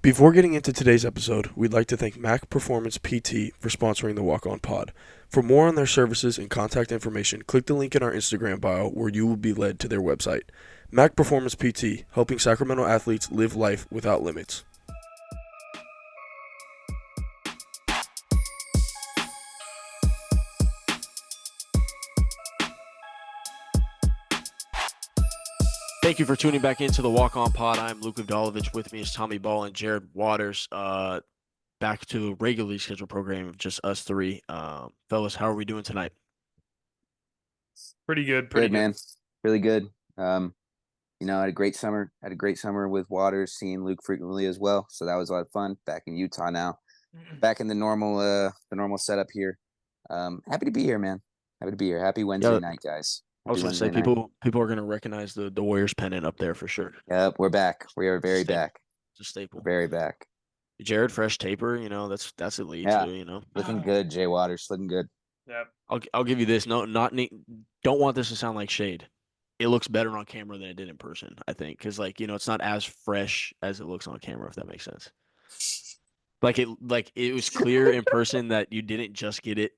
Before getting into today's episode, we'd like to thank Mac Performance PT for sponsoring the Walk On Pod. For more on their services and contact information, click the link in our Instagram bio where you will be led to their website. Mac Performance PT, helping Sacramento athletes live life without limits. Thank you for tuning back into the Walk On Pod. I'm Luke Avdalovich. With me is Tommy Ball and Jared Waters. Back to the regularly scheduled program of just us three. Fellas, how are we doing tonight? Pretty good, man. Really good. I had a great summer. Had a great summer with Waters, seeing Luke frequently as well. So that was a lot of fun. Back in Utah now. Back in the normal setup here. Happy to be here, man. Happy to be here. Happy Wednesday night, guys. I was going to say, people are going to recognize the Warriors pennant up there for sure. Yep, we're back. We are very back. It's a staple. We're very back. Jared, fresh taper, that's elite too, Looking good, Jay Waters, looking good. Yep. I'll give you this. Don't want this to sound like shade. It looks better on camera than it did in person, I think, because it's not as fresh as it looks on camera, if that makes sense. It was clear in person that you didn't just get it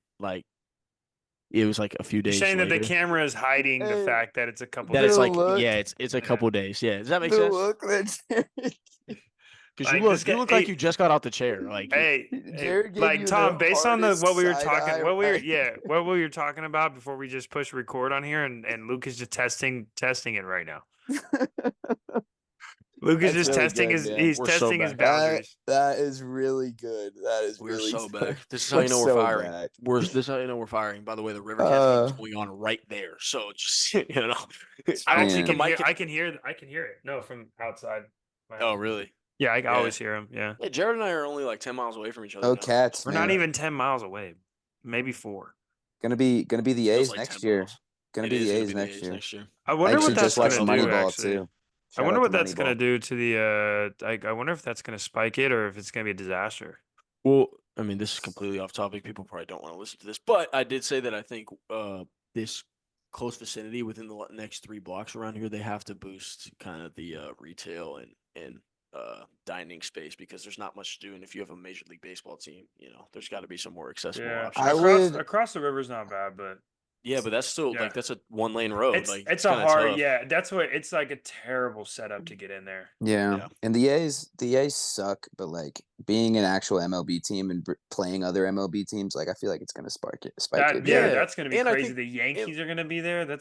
it was like a few days. You're saying later. that the camera is hiding the fact that it's a couple. That days. It's a couple days. Yeah, does that make sense? Look, because you look like you just got out the chair. Tom, based on what we were talking about before we just push record on here, and Luke is just testing it right now. Luke is just testing his his boundaries. That is really good. We're so back. This is how you know we're firing. This is how you know we're firing. By the way, the river cat is going on right there. So just I can hear it. No, from outside. Oh, really? Yeah, I always hear him. Yeah. Yeah, Jared and I are only like 10 miles away from each other. Oh, cats. We're not even 10 miles away. Maybe 4. Gonna be the A's next year. Gonna be the A's next year. I wonder what that's gonna do. Moneyball too. I wonder what that's gonna do to the. I wonder if that's gonna spike it or if it's gonna be a disaster. Well, I mean, this is completely off topic. People probably don't want to listen to this, but I did say that I think this close vicinity within the next 3 blocks around here, they have to boost kind of the retail and dining space because there's not much to do. And if you have a Major League Baseball team, there's got to be some more accessible options. Across the river's not bad, but. Yeah, but that's still that's a 1-lane road. It's a hard, tough. That's what it's like a terrible setup to get in there. Yeah. And the A's suck, but being an actual MLB team and playing other MLB teams, I feel like it's gonna spike it. That's gonna be crazy. The Yankees are gonna be there. They're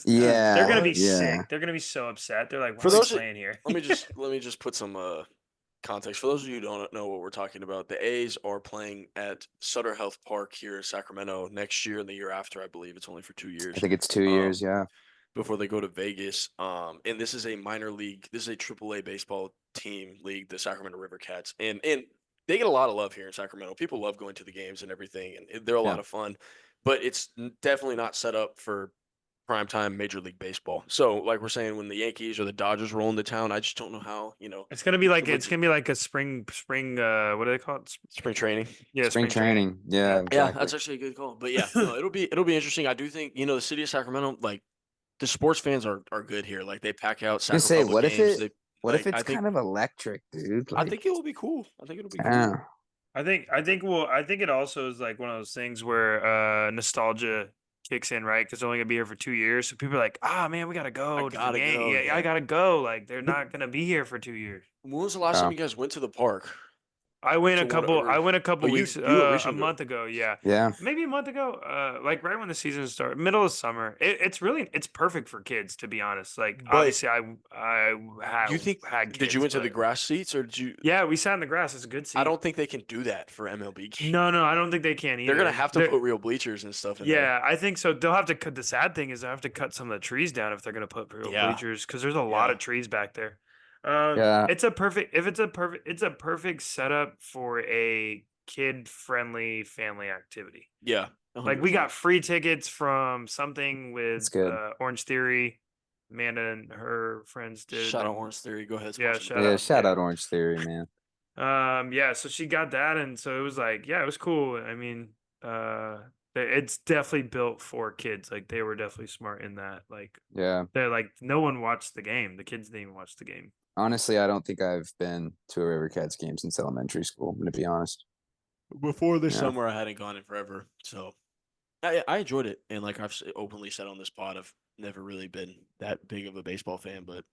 gonna be sick. They're gonna be so upset. They're like, why are we playing here? Let me just put some context for those of you who don't know what we're talking about. The A's are playing at Sutter Health Park here in Sacramento next year and the year after. I believe it's only for 2 years. I think it's 2 years, before they go to Vegas. And this is a minor league. This is a AAA baseball team league, the Sacramento River Cats, and they get a lot of love here in Sacramento. People love going to the games and everything, and they're a lot of fun. But it's definitely not set up for primetime Major League Baseball. So, like we're saying, when the Yankees or the Dodgers roll into town, I just don't know how. It's gonna be like a spring. What do they call it? Spring training. Yeah, spring training. Yeah, exactly. Yeah, that's actually a good call. But yeah, it'll be interesting. I do think the city of Sacramento, the sports fans are good here. They pack out. I was gonna say, what if it's kind of electric, dude? I think it will be cool. I think it'll be cool. I think it also is one of those things where nostalgia kicks in, right? Because they're only gonna be here for 2 years, so people are like, man, we gotta go to the game. Yeah, I gotta go. They're not gonna be here for 2 years. When was the last time you guys went to the park? I went a couple weeks, a month ago. Yeah. Maybe a month ago. Right when the season started, middle of summer. It's perfect for kids, to be honest. Obviously, I have. You think? Did you went to the grass seats or did you? Yeah, we sat in the grass. It's a good seat. I don't think they can do that for MLB games. No, I don't think they can either. They're gonna have to put real bleachers and stuff in there. Yeah, I think so. They'll have to cut. The sad thing is, they have to cut some of the trees down if they're gonna put real bleachers because there's a lot of trees back there. It's a perfect setup for a kid-friendly family activity. Yeah. 100%. We got free tickets from something with Orange Theory. Amanda and her friends did. Shout out Orange Theory. Go ahead. Shout out Orange Theory, man. So she got that, and so it was it was cool. I mean, it's definitely built for kids. They were definitely smart in that. They're no one watched the game. The kids didn't even watch the game. Honestly, I don't think I've been to a River Cats game since elementary school. I'm gonna be honest. Before this Yeah. summer, I hadn't gone in forever, so I enjoyed it. And like I've openly said on this pod, I've never really been that big of a baseball fan, but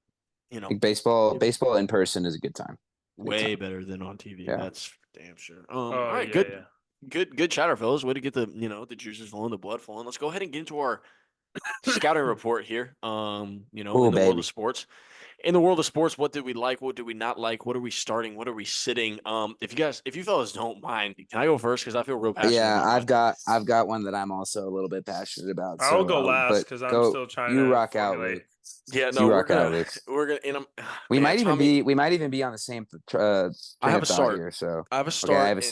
Like baseball it- in person is a good time. way better than on TV. Yeah. That's for damn sure. Oh, All right, yeah. good chatter, fellas. Way to get the the juices flowing, the blood flowing. Let's go ahead and get into our scouting report here. In Oh, the world baby. of sports. In the world of sports, what did we like? What did we not like? What are we starting? What are we sitting? If you fellas don't mind, can I go first? Because I feel real passionate Yeah, about mine. I've got one that I'm also a little bit passionate about. I'll So, go last but because I'm go, still trying you to rock out, formulate. Luke. Yeah, no, You we're rock out, gonna Luke. and I'm We man, we might even be on the same I train have of a thought start. here. So, I have a okay, I start have a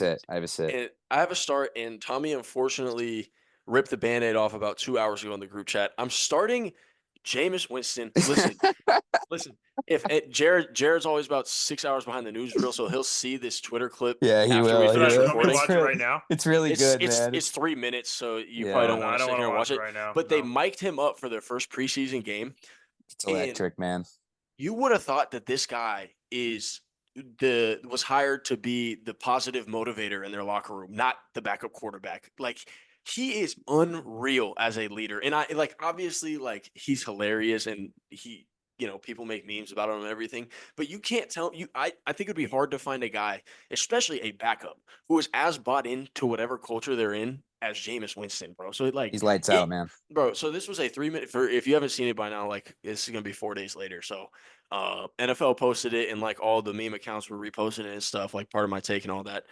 sit. and I have a start and Tommy unfortunately ripped the band-aid off about 2 hours ago in the group chat. I'm starting Jameis Winston. Listen. If Jared's always about 6 hours behind the newsreel, so he'll see this Twitter clip Yeah, he after will. we Should He I, finish will. you want me to recording. watch it right now? It's really good, man. It's 3 minutes, so you probably Yeah, don't No, want I to don't sit want here to and watch watch it it. right now. But they No. mic'd him up for their first preseason game, it's and electric, man. you would have thought that this guy was hired to be the positive motivator in their locker room, not the backup quarterback. Like he is unreal as a leader. And I like obviously like he's hilarious and he people make memes about him and everything, but you can't tell you I think it'd be hard to find a guy, especially a backup, who is as bought into whatever culture they're in as Jameis Winston, bro. So like He's lights it, out, man. bro. So this was a 3 minute for if you haven't seen it by now, like this is gonna be 4 days later. So NFL posted it and like all the meme accounts were reposting it and stuff, like part of my take and all that.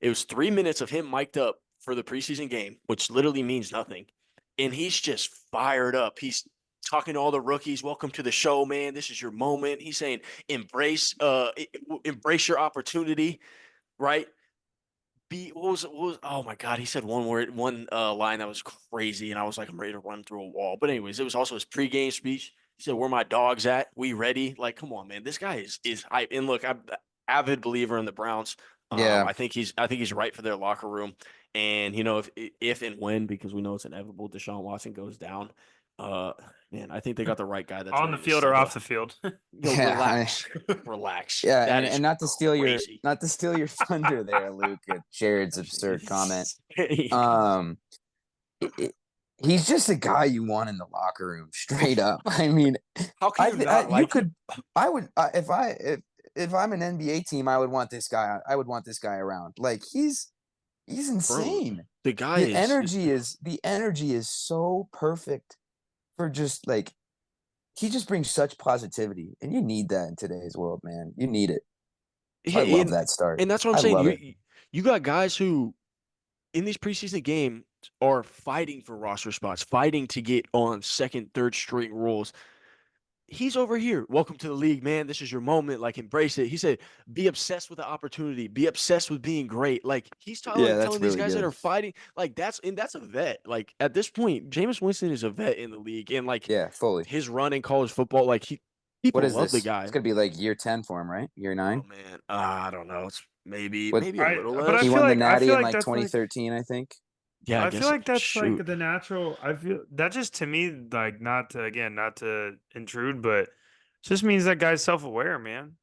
It was 3 minutes of him mic'd up for the preseason game, which literally means nothing. And he's just fired up. He's talking to all the rookies. Welcome to the show, man. This is your moment. He's saying, embrace your opportunity, right? Oh my god, he said one line that was crazy, and I was like, I'm ready to run through a wall. But anyways, it was also his pregame speech. He said, "Where my dogs at? We ready?" Like, come on, man, this guy is hype. And look, I'm an avid believer in the Browns. Yeah. I think he's right for their locker room. And if and when, because we know it's inevitable, Deshaun Watson goes down. Uh, man, I think they got the right guy. That's On the ready to field or step off up. the field? Relax, relax. Yeah, That and, is and not to steal crazy. your thunder there, Luke. At Jared's absurd comment. Yeah. He's just a guy you want in the locker room, straight up. I mean, How can you not like him? I would, if I'm an NBA team, I would want this guy. I would want this guy around. Like he's insane. Bro, the guy The energy is so perfect for just like he just brings such positivity, and you need that in today's world, man. You need it. So I love that start, and that's what I'm I saying. love it. You got guys who in these preseason games are fighting for roster spots, fighting to get on second, third string roles. He's over here. Welcome to the league, man. This is your moment. Like, embrace it. He said, be obsessed with the opportunity. Be obsessed with being great. Like, he's Yeah, that's telling these really guys that good. are fighting. Like, that's a vet. Like, at this point, Jameis Winston is a vet in the league. And, like, Yeah, fully. his run in college football, like, What people is love the this? guy. It's gonna be like year 10 for him, right? Year 9. Oh, man. I don't know. It's maybe What- a little But less. He feel won the like- I Natty feel in like like that's like- 2013, I think. Yeah, I feel like that's shoot. like the natural. I feel that just to me, like not to intrude, but it just means that guy's self-aware, man.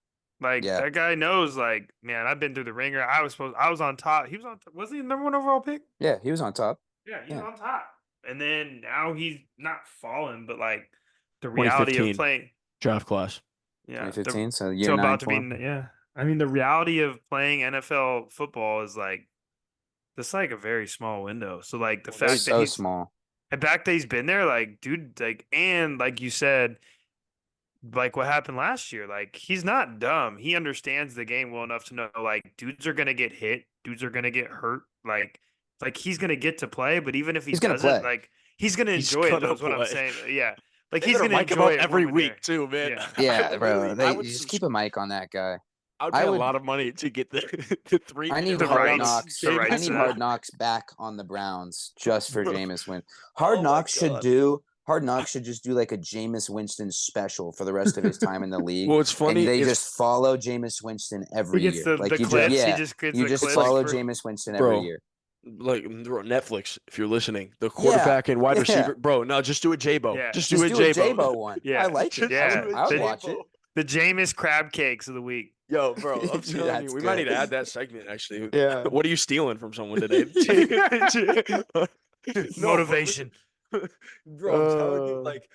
Like Yeah. that guy knows, like, man, I've been through the ringer. I was on top. He was on. Wasn't he the number one overall pick? Yeah, he was on top. Yeah, he Yeah. was on top. And then now he's not fallen, but like the reality of 2015 playing. draft class. Yeah, 2015, so year so 9 about to for be. him. Yeah, I mean the reality of playing NFL football is like that's like a very small window. So like the Well, fact that So he's small. the fact that he's been there, like, dude, like, and like you said, like what happened last year, like he's not dumb. He understands the game well enough to know, like, dudes are gonna get hit, dudes are gonna get hurt, like he's gonna get to play. But even if he He's gonna doesn't, play. like, he's gonna He's enjoy it. gonna That's what I'm play. saying. Yeah, like They he's better gonna mic him enjoy up it every when we're week too, man. Yeah. Yeah, bro. I would Just keep a mic on that guy. I would pay a would- lot of money to get the 3 I need The Hard rights- Knocks. the I rights need to Hard that. Knocks back on the Browns just for Bro. Jameis Winston. Oh Hard my Knocks should God. do. Hard Knocks should just do like a Jameis Winston special for the rest of his time in the league. Well, it's funny. And they it's- just follow Jameis Winston every He gets year. the Like you clips. just, He yeah, just gets you the just clips follow for- Jameis Winston Bro. every year. like Netflix, if you're listening, the quarterback and wide receiver, bro. No, just do a J-Bo. Yeah. Just Just do a do a J-Bo. J-Bo one. Yeah. I like it. Yeah. I would watch it. The The Jameis crab cakes of the week. Yo, bro, I'm telling you, we might need to add that segment, actually. Yeah. What are you stealing from someone today? No, Motivation. Bro, I'm telling you, like,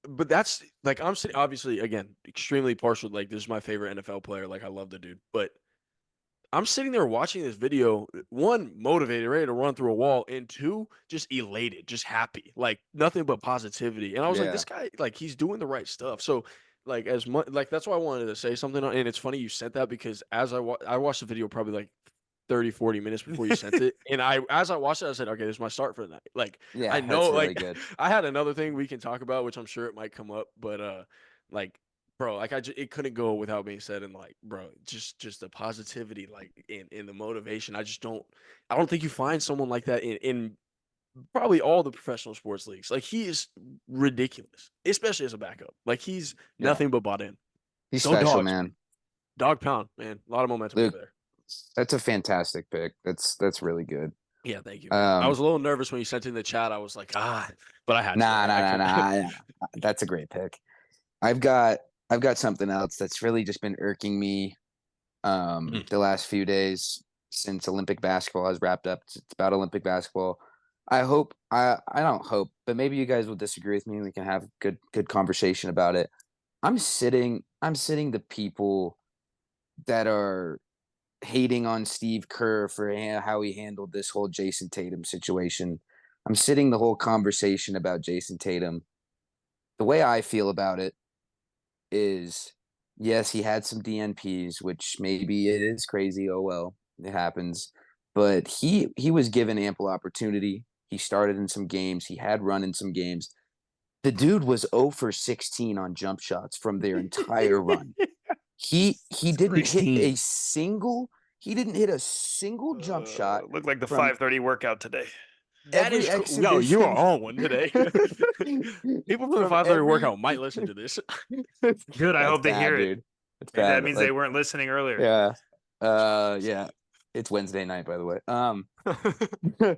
but that's, like, I'm sitting, obviously, again, extremely partial. Like, this is my favorite NFL player. Like, I love the dude. But I'm sitting there watching this video, one, motivated, ready to run through a wall, and two, just elated, just happy, like nothing but positivity. And I was like, this guy, like, he's doing the right stuff. So, like, as much, like, that's why I wanted to say something. And it's funny you sent that, because as I watched the video probably like 30, 40 minutes before you sent it. And as I watched it, I said, okay, this is my start for the night. Like, I know, that's really like, good. I had another thing we can talk about, which I'm sure it might come up, but, like, bro, like, it couldn't go without being said. And, like, bro, just the positivity, like, in the motivation. I don't think you find someone like that in probably all the professional sports leagues. Like, he is ridiculous, especially as a backup. Like, he's nothing but bought in. He's Go special, Dogs. man. Dog pound, man. A lot of momentum Luke, over there. that's a fantastic pick. That's really good. Yeah, thank you. I was a little nervous when you sent in the chat. I was like, but I had to. Nah. That's a great pick. I've got something else that's really just been irking me the last few days since Olympic basketball has wrapped up. It's about Olympic basketball. I don't hope, but maybe you guys will disagree with me and we can have good conversation about it. I'm sitting the people that are hating on Steve Kerr for how he handled this whole Jason Tatum situation. I'm sitting the whole conversation about Jason Tatum. The way I feel about it is, yes, he had some DNPs, which maybe it is crazy. Oh well, it happens. But he was given ample opportunity. He started in some games. He had run in some games. The dude was 0 for 16 on jump shots from their entire run. He didn't hit a single jump shot. Looked like the 5:30 workout today. That is yo, you are on one today. People from the 5:30 workout might listen to this. Good. I hope they hear dude. it. It's Maybe bad. that means they weren't listening earlier. Yeah. Yeah. It's Wednesday night, by the way.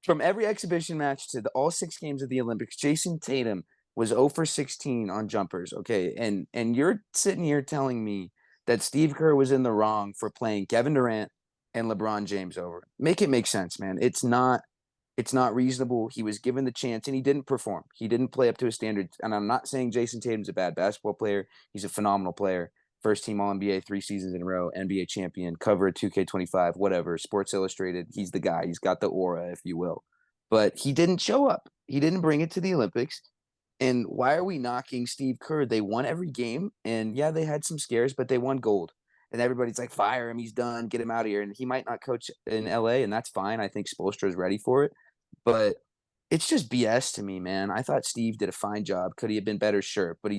From every exhibition match to all 6 games of the Olympics, Jason Tatum was 0 for 16 on jumpers. Okay, and you're sitting here telling me that Steve Kerr was in the wrong for playing Kevin Durant and LeBron James over. Make it make sense, man. It's not reasonable. He was given the chance and he didn't perform. He didn't play up to his standards. And I'm not saying Jason Tatum's a bad basketball player. He's a phenomenal player. First team All-NBA 3 seasons in a row, NBA champion, cover of 2K25, whatever, Sports Illustrated. He's the guy. He's got the aura, if you will. But he didn't show up. He didn't bring it to the Olympics. And why are we knocking Steve Kerr? They won every game. And yeah, they had some scares, but they won gold. And everybody's like, fire him. He's done. Get him out of here. And he might not coach in LA, and that's fine. I think Spoelstra is ready for it. But it's just BS to me, man. I thought Steve did a fine job. Could he have been better? Sure. But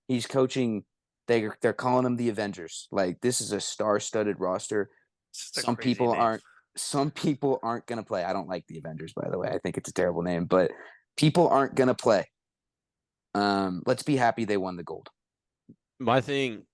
he's coaching. They're calling him the Avengers. Like, this is a star-studded roster. Some people aren't going to play. I don't like the Avengers, by the way. I think it's a terrible name, but people aren't going to play. Let's be happy they won the gold. My thing,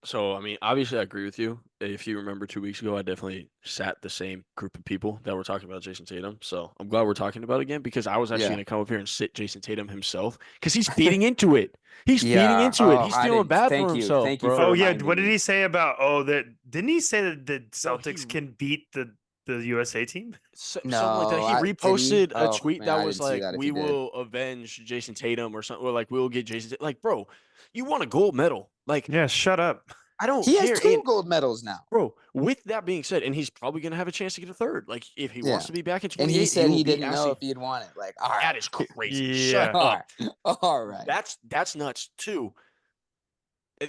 so, I mean, obviously I agree with you. If you remember 2 weeks ago, I definitely sat the same group of people that were talking about Jason Tatum. So I'm glad we're talking about it again, because I was actually going to come up here and sit Jason Tatum himself, because he's feeding into it. He's feeding into it. He's feeling bad for himself, bro. Oh, yeah. What did he say about, didn't he say that the Celtics can beat the USA team? Something like that. He reposted a tweet that was like, we will avenge Jason Tatum or something, or like, we'll get Jason. Like, bro, you won a gold medal. Like, yeah, shut up. I don't care. He has 2 gold medals now. Bro, with that being said, and he's probably going to have a chance to get a third. Like, if he wants to be back in 28, and he said he didn't know if he'd want it. Like, all right. That is crazy. Yeah. Shut up. All right. That's nuts, too.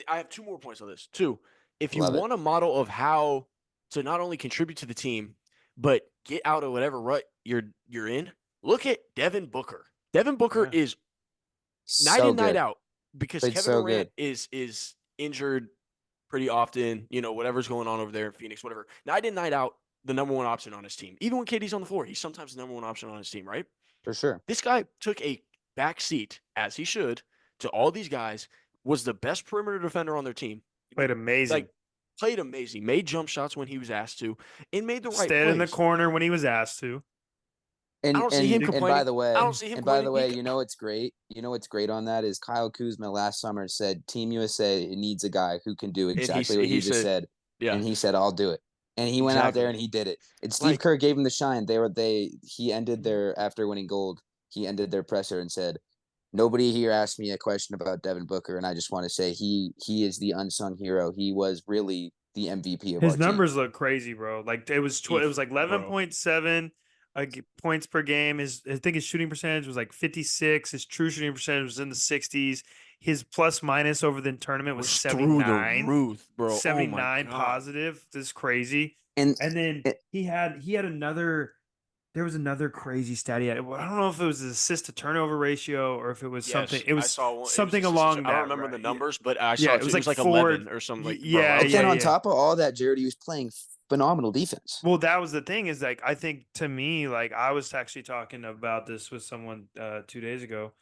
I have 2 more points on this, too. If you want a model of how to not only contribute to the team, but get out of whatever rut you're in, look at Devin Booker. Devin Booker is night in, night out, because Kevin Durant is injured pretty often, whatever's going on over there in Phoenix, whatever. Night in, night out, the number 1 option on his team. Even when KD's on the floor, he's sometimes the number 1 option on his team, right? For sure. This guy took a back seat, as he should, to all these guys, was the best perimeter defender on their team. Played amazing. Played amazing. Made jump shots when he was asked to, and made the right plays. Stayed in the corner when he was asked to. I don't see him complaining. by the way, I don't see him complaining. you know what's great? You know what's great on that is Kyle Kuzma last summer said Team USA needs a guy who can do exactly what you just said. Yeah. And he said, I'll do it. And he went out there and he did it. And Steve Kerr gave him the shine. He ended after winning gold, he ended their presser and said, nobody here asked me a question about Devin Booker, and I just want to say he is the unsung hero. He was really the MVP of his our numbers team. Look crazy, bro. Like it was like 11.7 points per game. I think his shooting percentage was like 56. His true shooting percentage was in the 60s. His plus minus over the tournament was 79. Through the roof, bro. 79 positive. This is crazy. And then he had another. There was another crazy stat. I don't know if it was his assist to turnover ratio or if it was something. It was something along that. I don't remember the numbers, but I saw it was like 11 or something. But then on top of all that, Jared, he was playing phenomenal defense. Well, that was the thing is like, I think to me, like I was actually talking about this with someone 2 days ago.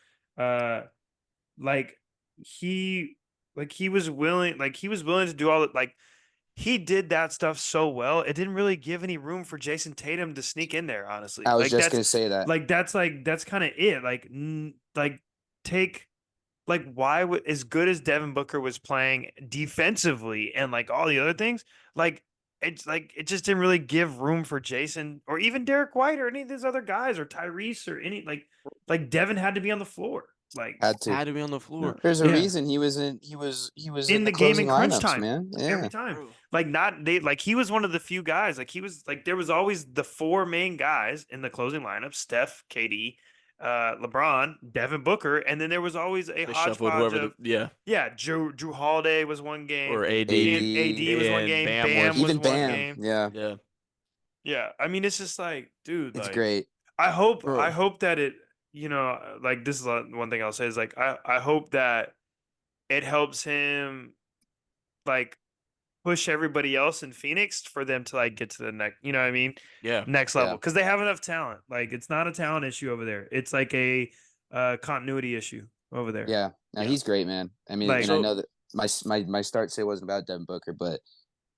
He was willing to do all that. Like he did that stuff so well. It didn't really give any room for Jason Tatum to sneak in there, honestly. I was just going to say that. That's kind of it. Why would, as good as Devin Booker was playing defensively and like all the other things, it just didn't really give room for Jason or even Derek White or any of these other guys or Tyrese or any like Devin had to be on the floor. Had to be on the floor. There's a reason he was in the game in crunch time, man. Every time. He was one of the few guys. There was always the four main guys in the closing lineup: Steph, KD, LeBron, Devin Booker, and then there was always a hodgepodge of Drew Holiday was one game, or AD was one game, Bam was one game. Yeah. I mean, it's just like, dude, it's great. I hope that it. This is one thing I'll say is like I hope that it helps him push everybody else in Phoenix for them to get to the next, next level, because they have enough talent. It's not a talent issue over there. It's like a continuity issue over there. Yeah, he's great, man. I mean, and I know that my start say wasn't about Devin Booker,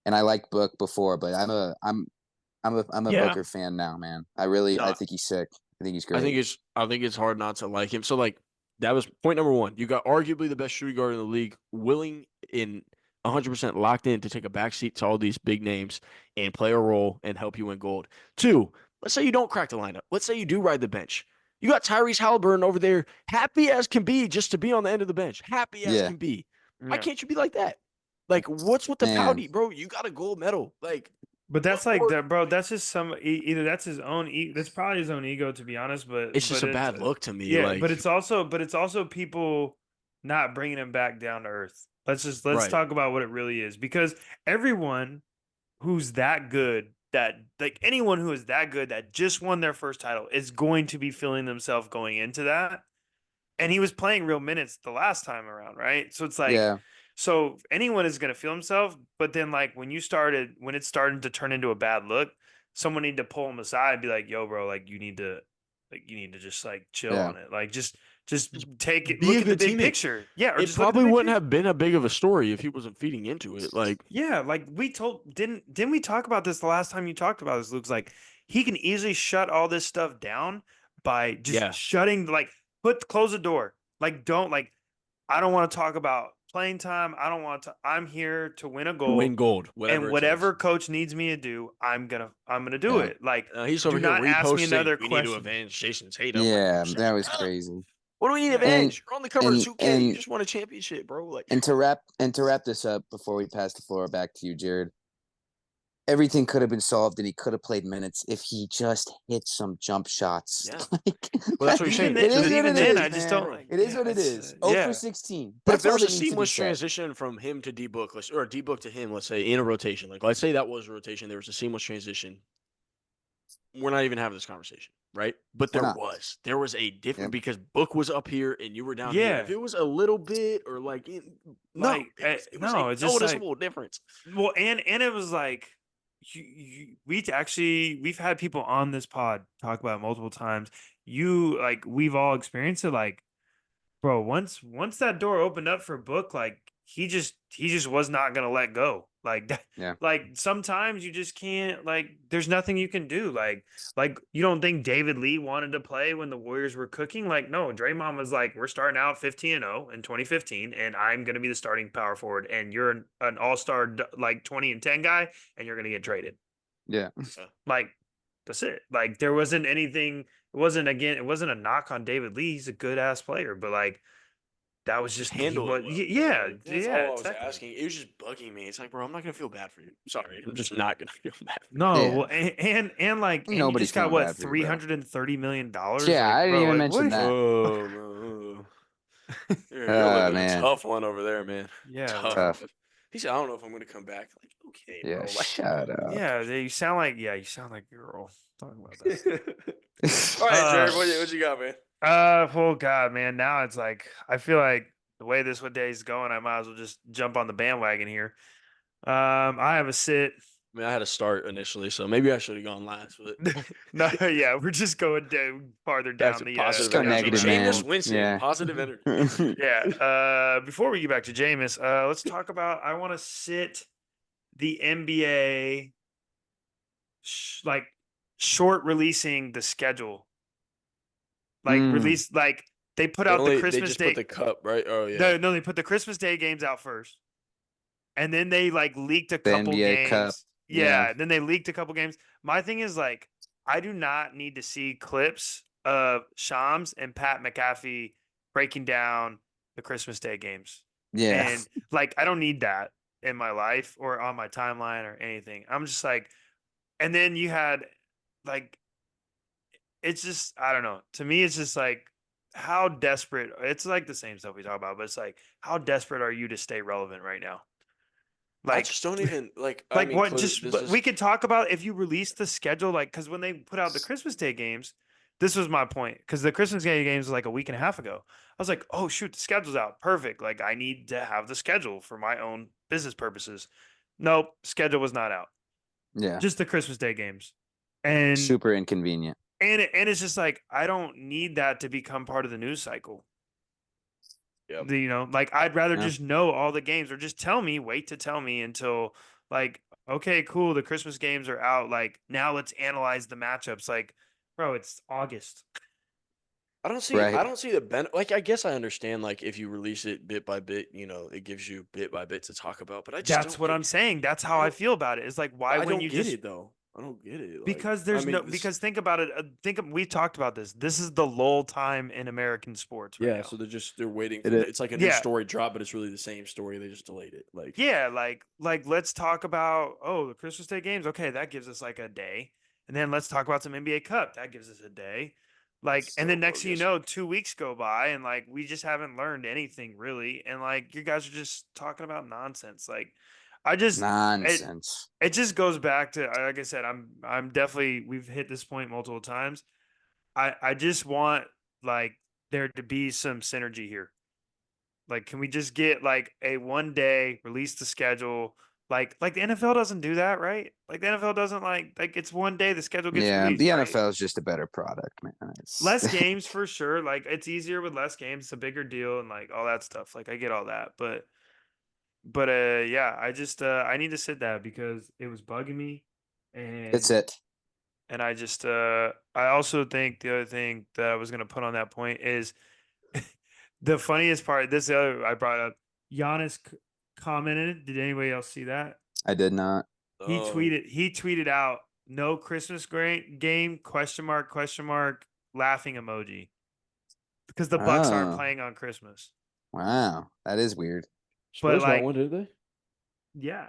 and I liked Book before, but I'm a Booker fan now, man. I think he's sick. I think he's great. I think it's hard not to like him. So that was point number one. You got arguably the best shooting guard in the league, willing in 100% locked in to take a backseat to all these big names and play a role and help you win gold. Two, let's say you don't crack the lineup. Let's say you do ride the bench. You got Tyrese Halliburton over there, happy as can be just to be on the end of the bench. Happy as can be. Why can't you be like that? What's with the pouty, bro? You got a gold medal. But that's bro. That's just either that's his own. That's probably his own ego, to be honest. But it's just a bad look to me. Yeah, but it's also people not bringing him back down to earth. Let's talk about what it really is, because everyone who's that good, anyone who is that good that just won their first title is going to be feeling themselves going into that. And he was playing real minutes the last time around, right? So it's So anyone is going to feel himself, but then when it's starting to turn into a bad look, someone need to pull him aside and be like, "Yo, bro, you need to just chill on it. Just take it. Look at the big picture. Yeah, it probably wouldn't have been a big of a story if he wasn't feeding into it. Didn't we talk about this the last time you talked about this, Luke's he can easily shut all this stuff down by just shutting close the door. I don't want to talk about playing time. I don't want to. I'm here to win a gold. Win gold. Whatever coach needs me to do, I'm gonna do it. He's over here reposting. We need to avenge Jason Tatum. Yeah, that was crazy. What do we need to avenge? You're on the cover of 2K. You just won a championship, bro. And to wrap this up before we pass the floor back to you, Jared. Everything could have been solved, and he could have played minutes if he just hit some jump shots. Yeah. Well, that's what you're saying. It is what it is. 0 for 16. But if there was a seamless transition from him to D-Book, or D-Book to him, let's say, in a rotation, let's say that was a rotation, there was a seamless transition, we're not even having this conversation, right? But there was a different, because Book was up here and you were down here. If it was a little bit or it was a noticeable difference. Well, and it was we've had people on this pod talk about it multiple times. We've all experienced it. Bro, once that door opened up for Book, he just was not gonna let go. Like sometimes you just can't. Like there's nothing you can do. Like you don't think David Lee wanted to play when the Warriors were cooking? Like no, Draymond was like, we're starting out 15-0 in 2015, and I'm going to be the starting power forward, and you're an all-star like 20-10 guy, and you're going to get traded. Yeah. Like that's it. Like there wasn't anything. It wasn't a knock on David Lee. He's a good ass player, but like that was just handle it. Yeah, that's yeah. all I was Exactly. asking. It was just bugging me. It's like, bro, I'm not gonna feel bad for you. Sorry, I'm just not gonna feel bad. No, Yeah. well, and like, and you just got feeling what bad for you, bro. $330 million. Yeah, like, I didn't bro, even like, mention what? that. Oh, no. You're living a Man. tough one over there, man. Yeah, Tough. He said, I don't know if I'm gonna come back. Like, okay, Yeah, bro. shut up. Yeah, you sound like girl. Talking about that. All right, Jared, what you got, man? Oh God, man. Now it's like I feel like the way this day's going, I might as well just jump on the bandwagon here. I have a sit. I mean, I had to start initially, so maybe I should have gone last. But No, yeah, we're just going farther back down to the positive go energy. negative, Jameis man. Winston, Yeah. positive energy. Yeah. Before we get back to Jameis, let's talk about. I want to sit the NBA, like short releasing the schedule. Like release, like they put out the Christmas They just Day. put the cup, right? Oh yeah. No, they put the Christmas Day games out first, and then they like leaked a The couple NBA games. Cup. Yeah, then they leaked a couple games. My thing is like, I do not need to see clips of Shams and Pat McAfee breaking down the Christmas Day games. Yeah. And like, I don't need that in my life or on my timeline or anything. I'm just like, and then you had like, it's just, I don't know. To me, it's just like, how desperate, it's like the same stuff we talk about, but it's like, how desperate are you to stay relevant right now? I Like, just don't even like. I like mean, what? clearly, Just this is we could talk about if you release the schedule, like because when they put out the Christmas Day games, this was my point. Because the Christmas Day games was like a week and a half ago. I was like, oh shoot, the schedule's out, perfect. Like I need to have the schedule for my own business purposes. Nope, schedule was not out. Yeah. Just the Christmas Day games, and super inconvenient. And it's just like I don't need that to become part of the news cycle. Yep. You know, like I'd rather just know all the games or just wait to tell me until like, okay, cool. The Christmas games are out. Like now let's analyze the matchups. Like, bro, it's August. I don't see the like I guess I understand like if you release it bit by bit, you know, it gives you bit by bit to talk about. But I just That's what I'm saying. That's how I feel about it. It's like why wouldn't you get just it though? I don't get it. Like, because there's because think about it. We talked about this. This is the lull time in American sports. Right now. So they're waiting. It's like a new story drop, but it's really the same story. They just delayed it. Like like let's talk about the Christmas Day games. Okay, that gives us like a day, and then let's talk about some NBA Cup. That gives us a day. Like, and then next thing you know, 2 weeks go by, and like we just haven't learned anything really, and like you guys are just talking about nonsense. Like. I just nonsense. It just goes back to like I said, I'm definitely we've hit this point multiple times. I just want like there to be some synergy here. Like, can we just get like a 1 day release the schedule? Like the NFL doesn't do that, right? Like the NFL doesn't like it's 1 day the schedule gets released. The right? NFL is just a better product, man. Less games for sure. Like it's easier with less games. It's a bigger deal and like all that stuff. Like I get all that, but yeah, I just I need to sit that because it was bugging me, and that's it. And I just I also think the other thing that I was gonna put on that point is the funniest part. This other I brought up. Giannis commented. Did anybody else see that? I did not. He tweeted out no Christmas game question mark laughing emoji because the Bucks aren't playing on Christmas. Wow, that is weird. Spurs got one, did they? Yeah,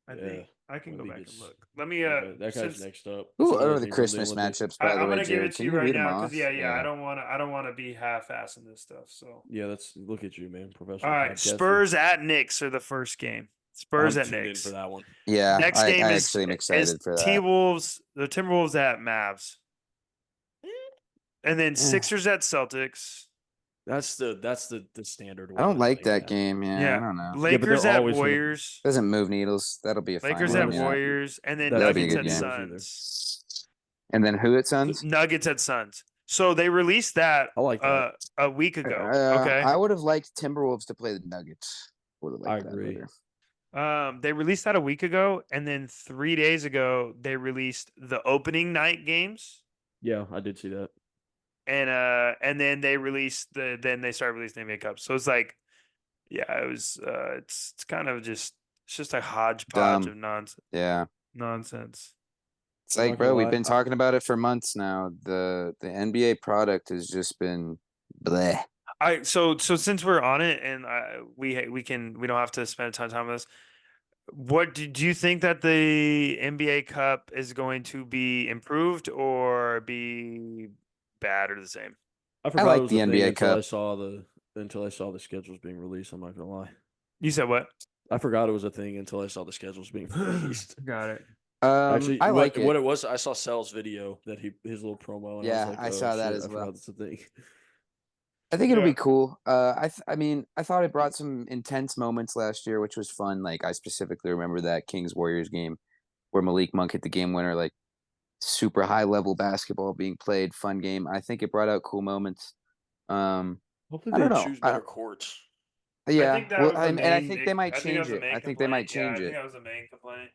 I think I can go back and look. Let me. That guy's next up. Who are the Christmas matchups? By the way, I'm gonna give Jared? it to you right now because I don't want to be half-assing this stuff. So yeah, let's look at you, man. Professional. All right, Spurs at Knicks are the first game. Spurs at Knicks for that one. Yeah, next game I is actually am excited for that. T-Wolves, the Timberwolves at Mavs, and then Sixers at Celtics. That's the standard one. I don't like that game. Yeah, I don't know. Lakers at Warriors. Doesn't move needles. That'll be a fine Lakers at Warriors, and then Nuggets at Suns. And then who at Suns? Nuggets at Suns. So they released that, a week ago. Okay. I would have liked Timberwolves to play the Nuggets. I agree. They released that a week ago, and then 3 days ago they released the opening night games, Yeah, I did see that. and then they started releasing the NBA Cup. So it's like, yeah, it was it's kind of just it's just a hodgepodge Dumb. of nonsense. Yeah. Nonsense. It's I'm like, not gonna bro, we've lie. been talking about it for months now. The NBA product has just been bleh. So since we're on it, and we don't have to spend a ton of time on this. What do you think that the NBA Cup is going to be improved or be bad or the same? I forgot like it was the a thing NBA until Cup. I saw the schedules being released. I'm not gonna lie. You said what? I forgot it was a thing until I saw the schedules being released. Got it. Actually, I like what it. it was, I saw Cell's video that his little promo, and I was Yeah, like, I oh saw that shit, as I well. forgot that's a thing. I think it'll Yeah. be cool. I mean, I thought it brought some intense moments last year, which was fun. Like I specifically remember that Kings Warriors game where Malik Monk hit the game winner, like super high level basketball being played, fun game. I think it brought out cool moments. Hopefully I they don't know. choose better courts. I Yeah, think that well, was the and I main. think they might I think that change was the it. main I think they complaint. might Yeah, I change think it. that was the main complaint.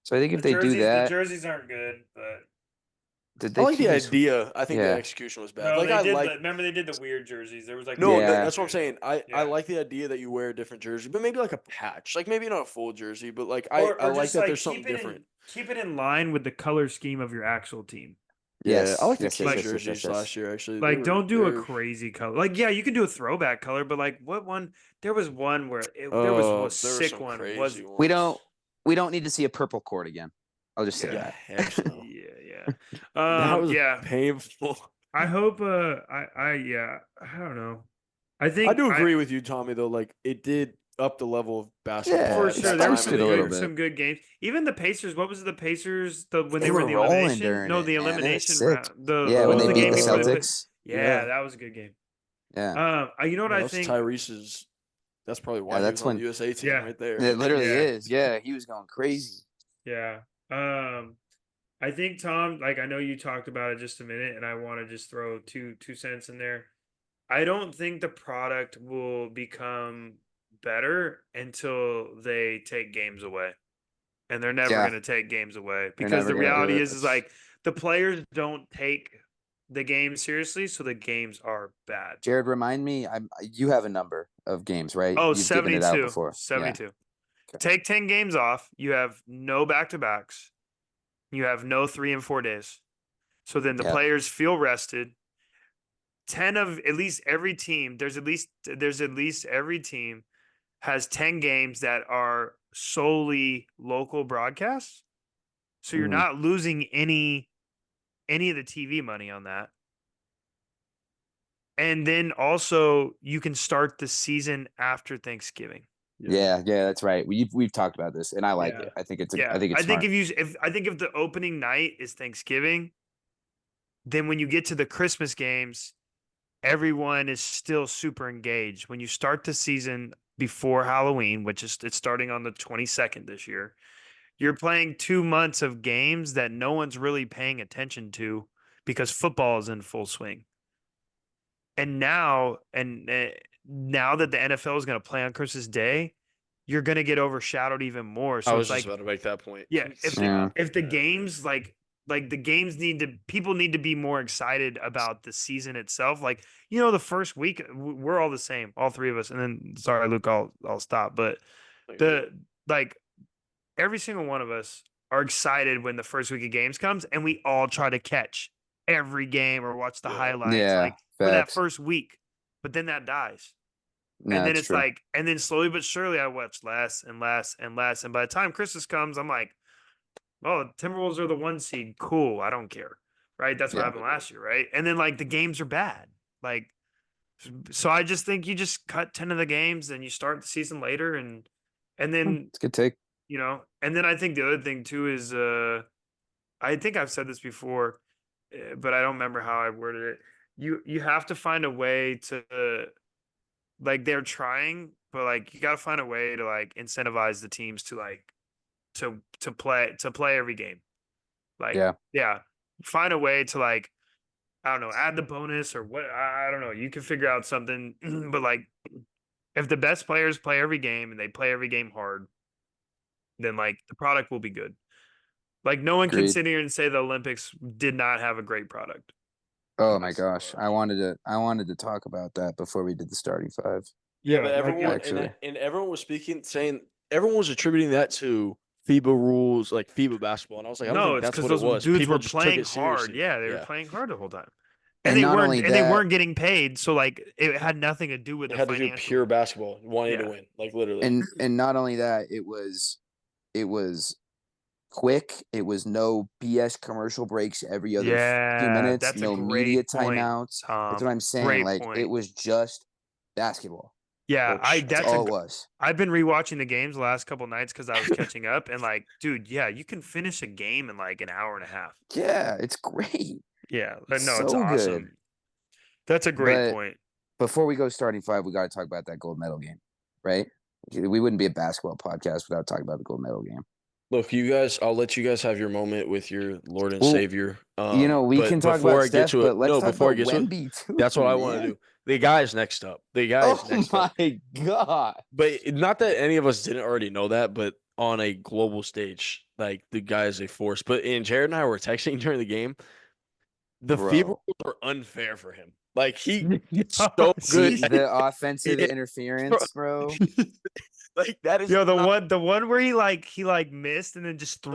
So I think if they do The that, jerseys aren't good, but did I they like the keep his? idea. I think the Yeah, execution was bad. no, Like they I did. like Remember, they did the weird jerseys. There was like no, Yeah. that's what I'm saying. I Yeah. like the idea that you wear a different jersey, but maybe like a patch. Like maybe not a full jersey, but like I or like just that like there's something different. keep it in line with the color scheme of your actual team. Yeah, I yes, like the yes, yes, Kings yes, yes, yes, jerseys yes. last year. Actually, Like, don't do a they're crazy color. Like, yeah, you can do a throwback color, but like, what one? There was one where there was oh, a there were sick some one. crazy ones. We don't need to see a purple cord again. I'll just say Yeah. Yeah, that. heck no. Yeah. That was Yeah. painful. I hope. Yeah. I don't know. I I think do agree with you, Tommy. Though, like it did up the level of basketball Yeah, for at it sure that there were time spiced of it the a little year. bit. some good games. Even the Pacers. What was it, the Pacers? When They they were were in the rolling elimination? during No, it, the man. It was elimination sick. round. Yeah, What when was they the beat game the before they put? Celtics. Yeah, Yeah, that was a good game. Yeah, You know what yeah, I that's think? Tyrese's. That's probably yeah, why he was that's on the when USA team Yeah. right there. it literally Yeah. is. Yeah, he was going crazy. Yeah. I think Tom, like I know you talked about it just a minute, and I want to just throw two cents in there. I don't think the product will become better until they take games away. And they're never Yeah, going to take games away they're because never the gonna do reality it. is like the players don't take the game seriously, so the games are bad. Jared, remind me. You have a number of games, right? Oh, You've given it out 72. before. Yeah. 72. Okay. Take 10 games off. You have no back-to-backs. You have no 3 and 4 days. So then the Yeah. players feel rested. 10 of at least every team, there's at least every team has 10 games that are solely local broadcasts. So you're Mhm. not losing any of the TV money on that. And then also you can start the season after Thanksgiving. Yeah, that's right. We've talked about this, and I like Yeah. it. I think it's Yeah. I think it's smart. if the opening night is Thanksgiving, then when you get to the Christmas games, everyone is still super engaged. When you start the season before Halloween, which is it's starting on the 22nd this year, you're playing 2 months of games that no one's really paying attention to because football is in full swing. And now now that the NFL is going to play on Christmas Day, you're going to get overshadowed even more. I So was it's just like, about to make that point. yeah, Yeah. if the games like the games people need to be more excited about the season itself. Like, the first week we're all the same, all three of us. And then sorry, Luke, I'll stop. But the like every single one of us are excited when the first week of games comes, and we all try to catch every game or watch the highlights Yeah, like for that facts. first week. But then that dies. No, And then that's it's true. like, and then slowly but surely I watch less and less and less. And by the time Christmas comes, I'm like, oh, Timberwolves are the 1 seed. Cool. I don't care. Right. That's what Yeah. happened last year. Right. And then like the games are bad. Like, so I just think you just cut 10 of the games and you start the season later. And then, It's a good take. and then I think the other thing too is, I think I've said this before, but I don't remember how I worded it. You have to find a way to, like they're trying, but like you got to find a way to like incentivize the teams to like to play every game. Like yeah, find a way to like I don't know, add the bonus or what I don't know. You can figure out something, but like if the best players play every game and they play every game hard, then like the product will be good. Like no one can Agreed. sit here and say the Olympics did not have a great product. Oh my gosh, I wanted to talk about that before we did the starting five. Yeah, but like, everyone actually. and everyone was saying everyone was attributing that to FIBA rules, like FIBA basketball, and I was like, I don't no, think it's that's because what it those was. dudes People were just took playing it hard. seriously. Yeah, they were playing hard the whole time, And not only and they that- weren't getting paid. So like it had nothing to do with It the had to do financial. pure basketball, wanting to Yeah. win, like literally. And not only that, it was quick. It was no BS commercial breaks every other few Yeah, minutes, that's a no media great point, timeouts. That's Tom. what I'm saying. Great Like point. it was just basketball. Yeah, That's all it was. I've been rewatching the games the last couple nights because I was catching up, and like, dude, yeah, you can finish a game in like an hour and a half. Yeah, it's great. Yeah, It's no, it's so awesome. good. That's a great But point. before we go starting five, we got to talk about that gold medal game, right? We wouldn't be a basketball podcast without talking about the gold medal game. Look, you guys, I'll let you guys have your moment with your Lord and Well, Savior. we But can talk before about I get Steph, to but it, let's no, talk before I about get to it, Wemby too. that's what I want man. to do. The guy's next up. The guy's Oh next up. my god! But not that any of us didn't already know that, but on a global stage, like the guy is a force. But Jared and I were texting during the game. The FIBA Bro. rules are unfair for him. Like he's Oh, so good. The offensive Yeah. Bro. interference, bro. Like that is Yo, not the one where he missed and then just ball.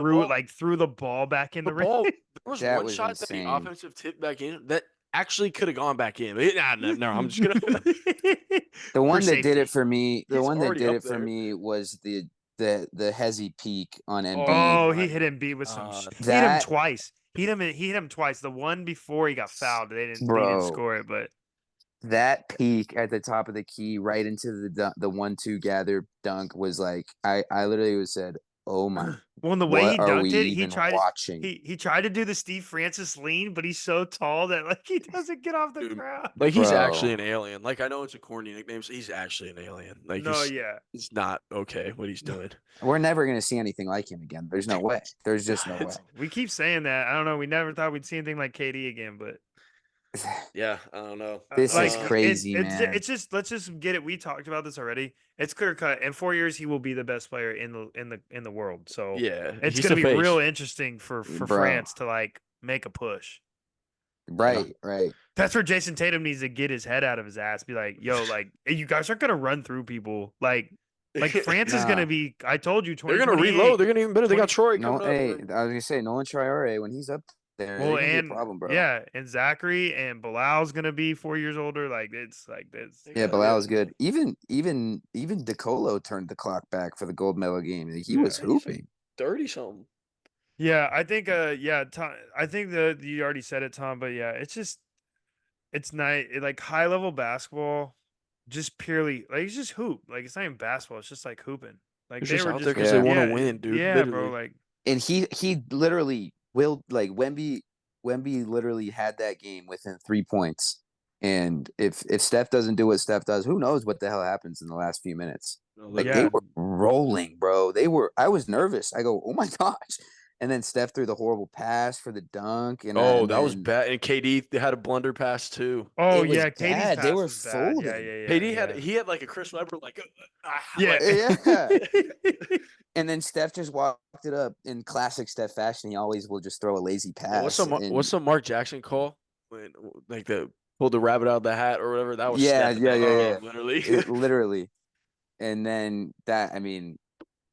threw the ball back in the the ring. ball. There was That one was shot that the insane. offensive tipped back in that actually could have gone back in. But no, I'm just gonna. The one that did safety. it for me, He's already up there. was the Hezzy peak on Embiid. Oh, my he hit Embiid with some. He hit him that- twice. He hit him twice. The one before he got fouled, they didn't Bro. score it, but That peak at the top of the key, right into the 1-2 gather dunk was like I literally said, "Oh my!" well, the way what he are we dunked it, he even tried watching? he tried to do the Steve Francis lean, but he's so tall that like he doesn't get off the Dude, ground. Like he's Bro. actually an alien. Like I know it's a corny nickname, so he's actually an alien. Like No, yeah. it's not okay what he's doing. We're never gonna see anything like him again. There's no way. There's just no way. We keep saying that. I don't know. We never thought we'd see anything like KD again, but Yeah, I don't know. This is crazy, man. It's just let's just get it. We talked about this already. It's clear cut. In 4 years, he will be the best player in the world. So Yeah, it's he's gonna the be face. real interesting for Bro. France to like make a push. Right, right. That's where Jason Tatum needs to get his head out of his ass. Be like, yo, like hey, you guys aren't gonna run through people. Like France is gonna Nah. be. I told you, They're gonna reload. They're gonna even better. They got Troy No, coming hey, up. I was gonna say Nolan Traore when he's up there, Well, they're gonna and be a problem, bro. yeah, and Zachary and Bilal's gonna be 4 years older. Like it's like this. Yeah, Bilal is good. Even DeColo turned the clock back for the gold medal game. He was Yeah, he's hooping. 30 something. Yeah, I think Tom, I think that you already said it, Tom, but yeah, it's nice. Like high level basketball, just purely like it's just hoop. Like it's not even basketball, it's just like hooping. Like They're they just were out just there because they want to yeah, win, dude. Yeah, literally. bro. Like And he literally will like Wemby literally had that game within 3 points. And if Steph doesn't do what Steph does, who knows what the hell happens in the last few minutes. Like Yeah. they were rolling, bro. I was nervous. I go, oh my gosh. And then Steph threw the horrible pass for the dunk. And that was bad. And KD they had a blunder pass too. oh It was yeah, KD's bad. They pass were was bad. Yeah, folding. yeah, KD yeah. he had like a Chris Webber like Yeah. Yeah. And then Steph just walked it up in classic Steph fashion. He always will just throw a lazy pass. What's some Mark Jackson call when like pulled the rabbit out of the hat or whatever? That was Yeah, Steph. yeah. Literally. Literally. And then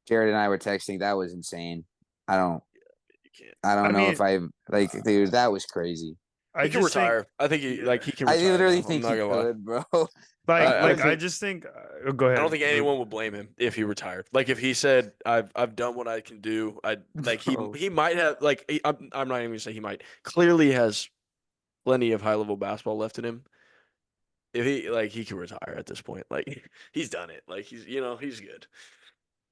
Jared and I were texting. That was insane. I don't know if I like, dude. That was crazy. He can retire. I think he can retire. I literally now. think I'm he not gonna lie. could, bro. I just think. Go ahead. I don't think anyone would blame him if he retired. Like if he said, "I've done what I can do," he might have I'm not even gonna say he might. Clearly has plenty of high level basketball left in him. If he can retire at this point. Like he's done it. Like he's good.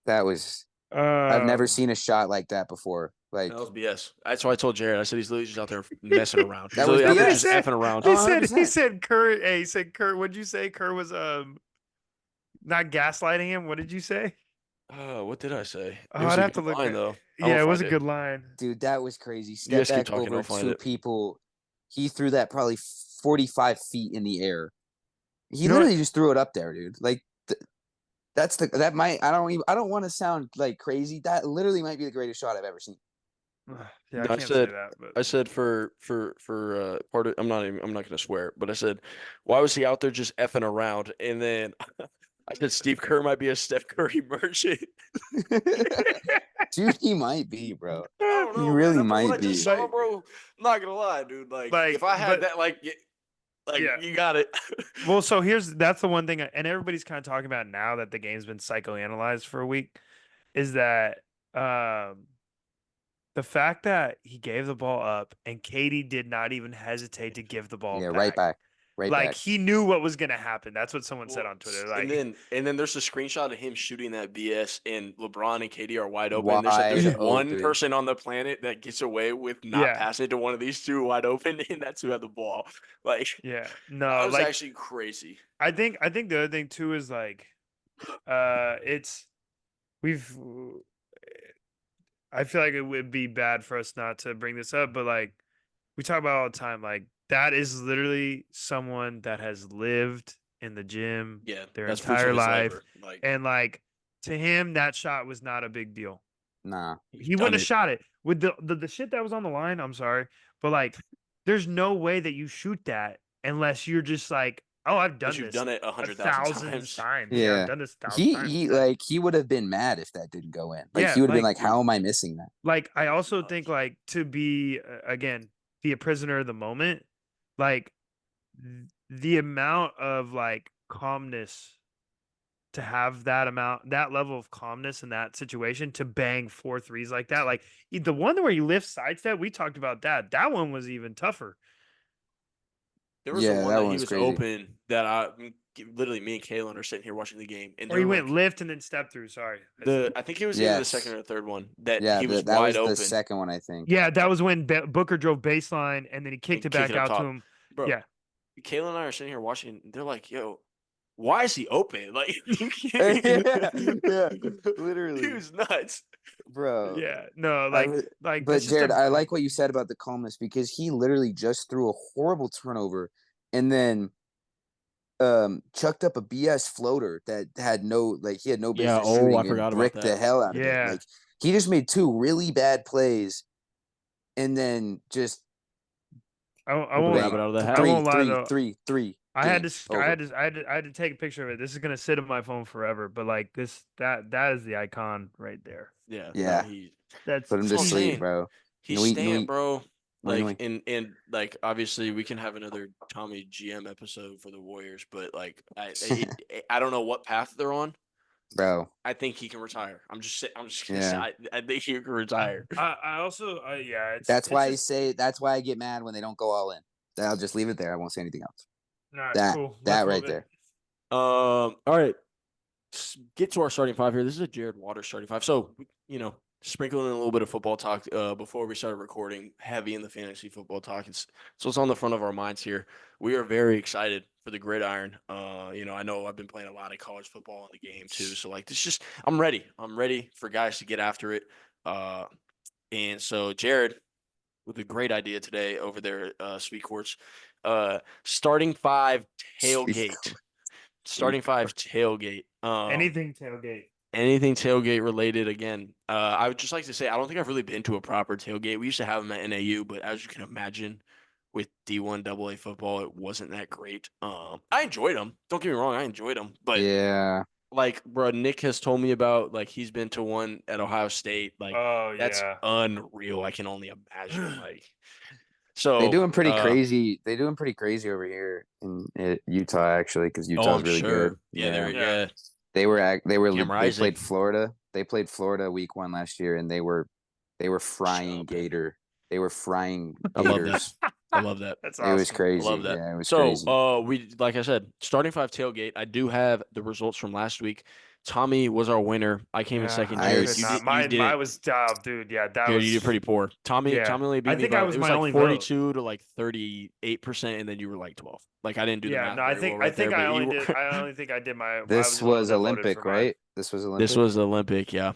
That was. I've never seen a shot like that before. Like that was BS. That's why I told Jared. I said he's literally just out there messing around. That was out there BS. just effing around. He said Kerr. Hey, he said Kerr. What'd you say? Kerr was not gaslighting him. What did you say? What did I say? Oh, I'd have to look line, though. Yeah, it was a good line. Dude, that was crazy. You guys Step keep back talking, over I'll find two it. people. He threw that probably 45 feet in the air. He You know literally just threw it up there, dude. Like I don't want to sound like crazy. That literally might be the greatest shot I've ever seen. Yeah, No, I can't say that. But I said for part of I'm not gonna swear, but I said why was he out there just effing around? And then I said Steve Kerr might be a Steph Curry merchant. Dude, he might be, bro. I don't He know, man. really After what I might just be. saw, bro, I'm not gonna lie, dude. Like if I had but that, like yeah. you got it. Well, so that's the one thing, and everybody's kind of talking about now that the game's been psychoanalyzed for a week, is that the fact that he gave the ball up and Katie did not even hesitate to give the ball Yeah, back. right Like back. he knew what was gonna happen. That's what someone said Well, on Twitter. Like, and then there's a screenshot of him shooting that BS, and LeBron and KD are wide open. There's Wide one open. person on the planet that gets away with not Yeah. passing to one of these two wide open, and that's who had the ball. Like, yeah, that no, was like actually crazy. I think the other thing too is like, it's we've. I feel like it would be bad for us not to bring this up, but like we talk about all the time, like that is literally someone that has lived in the gym Yeah, their that's proof of entire his life. labor. Like, And like to him, that shot was not a big deal. Nah. He wouldn't have shot it with the shit that was on the line. I'm sorry, but like, there's no way that you shoot that unless you're just like, oh, I've done you've this done it 100,000 times. Yeah, Yeah. I've done this 1,000 times. He would have been mad if that didn't go in. Like Yeah, he would have been like- like, how am I missing that? Like, I also think like to be again be a prisoner of the moment, like the amount of like calmness to have that level of calmness in that situation to bang 4 threes like that, like the one where he lifts sidestep, we talked about that one was even tougher. There was Yeah, the one that that one he was was crazy. open that literally me and Kalen are sitting here watching the game, and Or he they're went like, lift and then step through. Sorry, I think it was either the Yes. second or the third one that Yeah, he was that wide was open. the second one, I think. yeah, that was when Booker drove baseline and then he kicked it back up out top. to him. Bro, Yeah, Kayla and I are sitting here watching. They're like, "Yo, why is he open? Like, yeah, literally. he was nuts, Bro. yeah, no, But that's just Jared, I like what you said about the calmness because he literally just threw a horrible turnover and then chucked up a BS floater that had no he had no business shooting I and forgot about bricked the that. hell out of it. Yeah. Like he just made 2 really bad plays and then just I Pulled the won't. rabbit out of the hat. I won't lie though. three. I had Game to, over. I had to take a picture of it. This is gonna sit on my phone forever. But like that is the icon right there. Yeah, Yeah. No, he That's Put him to what I'm sleep, saying. bro. He's Nui- staying, Nui- bro. Nui- Like, and like obviously we can have another Tommy GM episode for the Warriors, but like I don't know what path they're on. Bro. I think he can retire. I'm just gonna Yeah. say I think he can retire. I also yeah. That's why just, that's why I get mad when they don't go all in. I'll just leave it there. I won't say anything else. All right, That cool. that Let's right move in. there. All right. Get to our starting five here. This is a Jared Waters starting five. So, sprinkling in a little bit of football talk before we started recording, heavy in the fantasy football talk. So it's on the front of our minds here. We are very excited for the gridiron. I know I've been playing a lot of college football in the game too. So like I'm ready. I'm ready for guys to get after it. And so Jared, with a great idea today over there at Sweet Courts, starting five tailgate. Starting five tailgate. Anything tailgate. Anything tailgate related again. I would just like to say I don't think I've really been to a proper tailgate. We used to have them at NAU, but as you can imagine, with D1 AA football, it wasn't that great. I enjoyed them. Don't get me wrong, I enjoyed them. But yeah, like, bro, Nick has told me about like he's been to one at Ohio State. Like, that's unreal. I can only imagine. Like, so they do them pretty crazy. They do them pretty crazy over here in Utah, actually, because Utah's really good. Yeah. They Rising. played Florida. They played Florida week 1 last year, and they were frying Gator. They were frying Gators. I love that. That's awesome. It was crazy. I love that. Yeah, it was so, crazy. we like I said, starting five tailgate. I do have the results from last week. Tommy was our winner. I came in second. Jared, mine was dude. Yeah, Jared, you did pretty poor. Tommy only beat me. I think I was it was my like only 42 to like 38%, and then you were like 12. Like I didn't do the math. No, I think I only think I did my. This was Olympic, right? This was Olympic. This was Olympic. Yeah.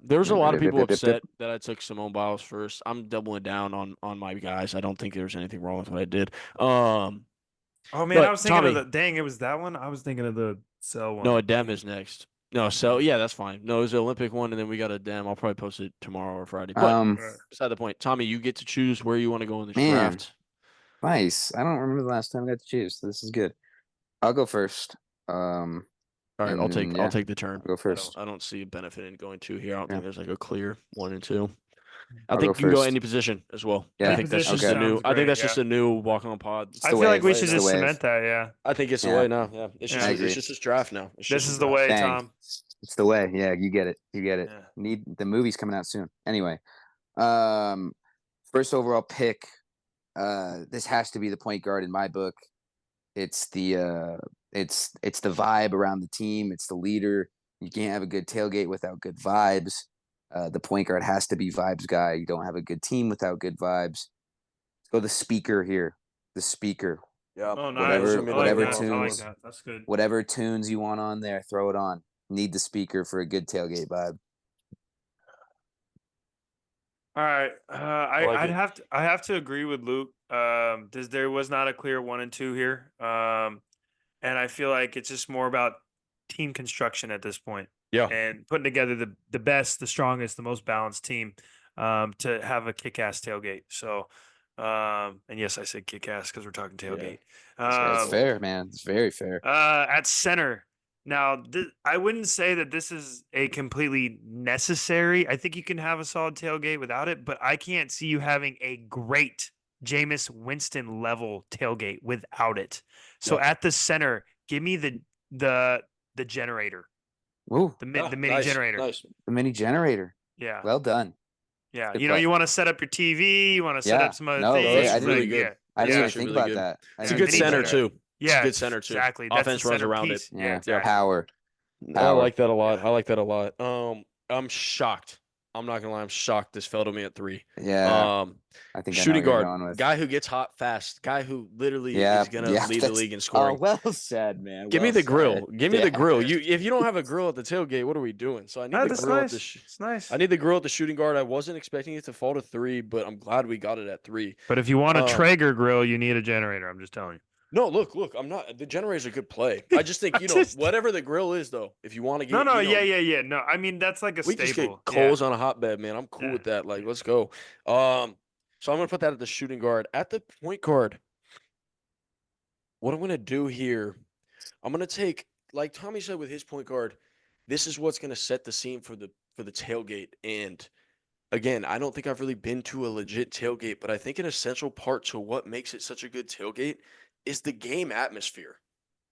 There was a lot of people upset that I took Simone Biles first. I'm doubling down on my guys. I don't think there's anything wrong with what I did. Oh man, I was thinking of it was that one. I was thinking of the cell one. No, Adem is next. No, so yeah, that's fine. No, it was the Olympic one, and then we got a dem. I'll probably post it tomorrow or Friday. But beside the point, Tommy, you get to choose where you want to go in this Man, draft. nice. I don't remember the last time I got to choose. So this is good. I'll go first. All right, I'll take the turn. I'll go first. I don't see a benefit in going 2 here. I don't think there's like a clear 1 and 2. I I'll think go you can go first. any position as well. Yeah. I think that's just Okay. a new. I think that's Great, just a new walking on pod. I feel like we should It's just the wave. cement that. Yeah. I think it's the way now. Yeah, it's just I agree. it's just this draft now. It's This just is a the draft. way, Dang. Tom. It's the way. Yeah, you get it. You get it. Yeah. Need the movie's coming out soon. Anyway, first overall pick. This has to be the point guard in my book. It's the it's the vibe around the team. It's the leader. You can't have a good tailgate without good vibes. The point guard has to be vibes guy. You don't have a good team without good vibes. Let's go the speaker here. The speaker. Yeah. Oh, nice. Whatever I like tunes. that. That's good. Whatever tunes you want on there, throw it on. Need the speaker for a good tailgate vibe. All right. like I it. have to agree with Luke. There was not a clear 1 and 2 here. And I feel like it's just more about team construction at this point. Yeah. And putting together the best, the strongest, the most balanced team to have a kick-ass tailgate. So, and yes, I said kick-ass because we're talking tailgate. It's fair, man. It's very fair. At center. Now, I wouldn't say that this is a completely necessary. I think you can have a solid tailgate without it, but I can't see you having a great Jameis Winston level tailgate without it. So at the center, give me the generator. Ooh, the mini generator. Nice. The mini generator. Yeah. Well done. Yeah. Good You know, play. you want to set up your TV, you want to set up some other No, things. I didn't really even- good. I didn't even actually think really about good. that. It's a Yeah, good mini center generator. too. Yeah, It's a good center too. Exactly. That's Offense the runs around centerpiece. it. Yeah, exactly. Power. I like that a lot. I like that a lot. I'm shocked. I'm not gonna lie. I'm shocked. This fell to me at 3. Yeah. I think Shooting I know what you're guard, going with. guy who gets hot fast, guy who literally Yeah, is gonna yeah, lead the that's- league in scoring. well said, man. Give me well the grill. said. Give me the grill. Yeah. If you don't have a grill at the tailgate, what are we doing? So I need the That's grill nice. at the. It's nice. I need the grill at the shooting guard. I wasn't expecting it to fall to 3, but I'm glad we got it at 3. But if you want a Traeger grill, you need a generator. I'm just telling you. No, look. I'm not. The generator's a good play. I just think whatever the grill is, though. If you want to get yeah. No, I mean that's like a we staple. just get coals on a hotbed, man. I'm cool with that. Like, let's go. So I'm gonna put that at the shooting guard. At the point guard, what I'm gonna do here, I'm gonna take, like Tommy said with his point guard, this is what's gonna set the scene for the tailgate. And again, I don't think I've really been to a legit tailgate, but I think an essential part to what makes it such a good tailgate is the game atmosphere.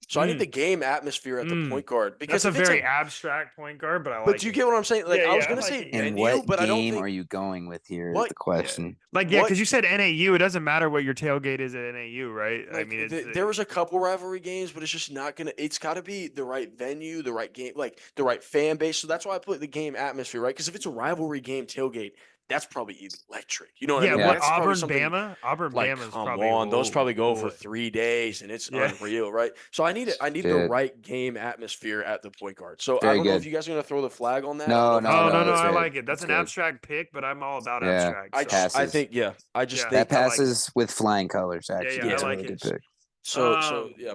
So I need the game atmosphere at the point guard, because that's a very abstract point guard, but I like. But you get what I'm saying? Like, I was gonna like say it. And venue, what but I don't game think. are you going with here? Is What- the question. Because you said NAU, it doesn't matter what your tailgate is at NAU, right? Like, I mean, there was a couple rivalry games, but it's just not gonna. It's got to be the right venue, the right game, like the right fan base. So that's why I put the game atmosphere, right? Because if it's a rivalry game tailgate, that's probably electric. You know what I mean? what That's probably Auburn, something- Bama, Auburn, Like, Bama's come probably on, those probably go for oh, 3 days, and it's Yeah. unreal, right? So I need the Shit. right game atmosphere at the point guard. So I Very don't know if good. you guys are gonna throw the flag on that. No, I don't know if No, you- that's I good. like it. That's That's an good. abstract pick, but I'm all about Yeah. abstract. I so. Passes. think I just Yeah. think That I like it. passes with flying colors. Actually, yeah, that's I a like really it. good pick. so yeah.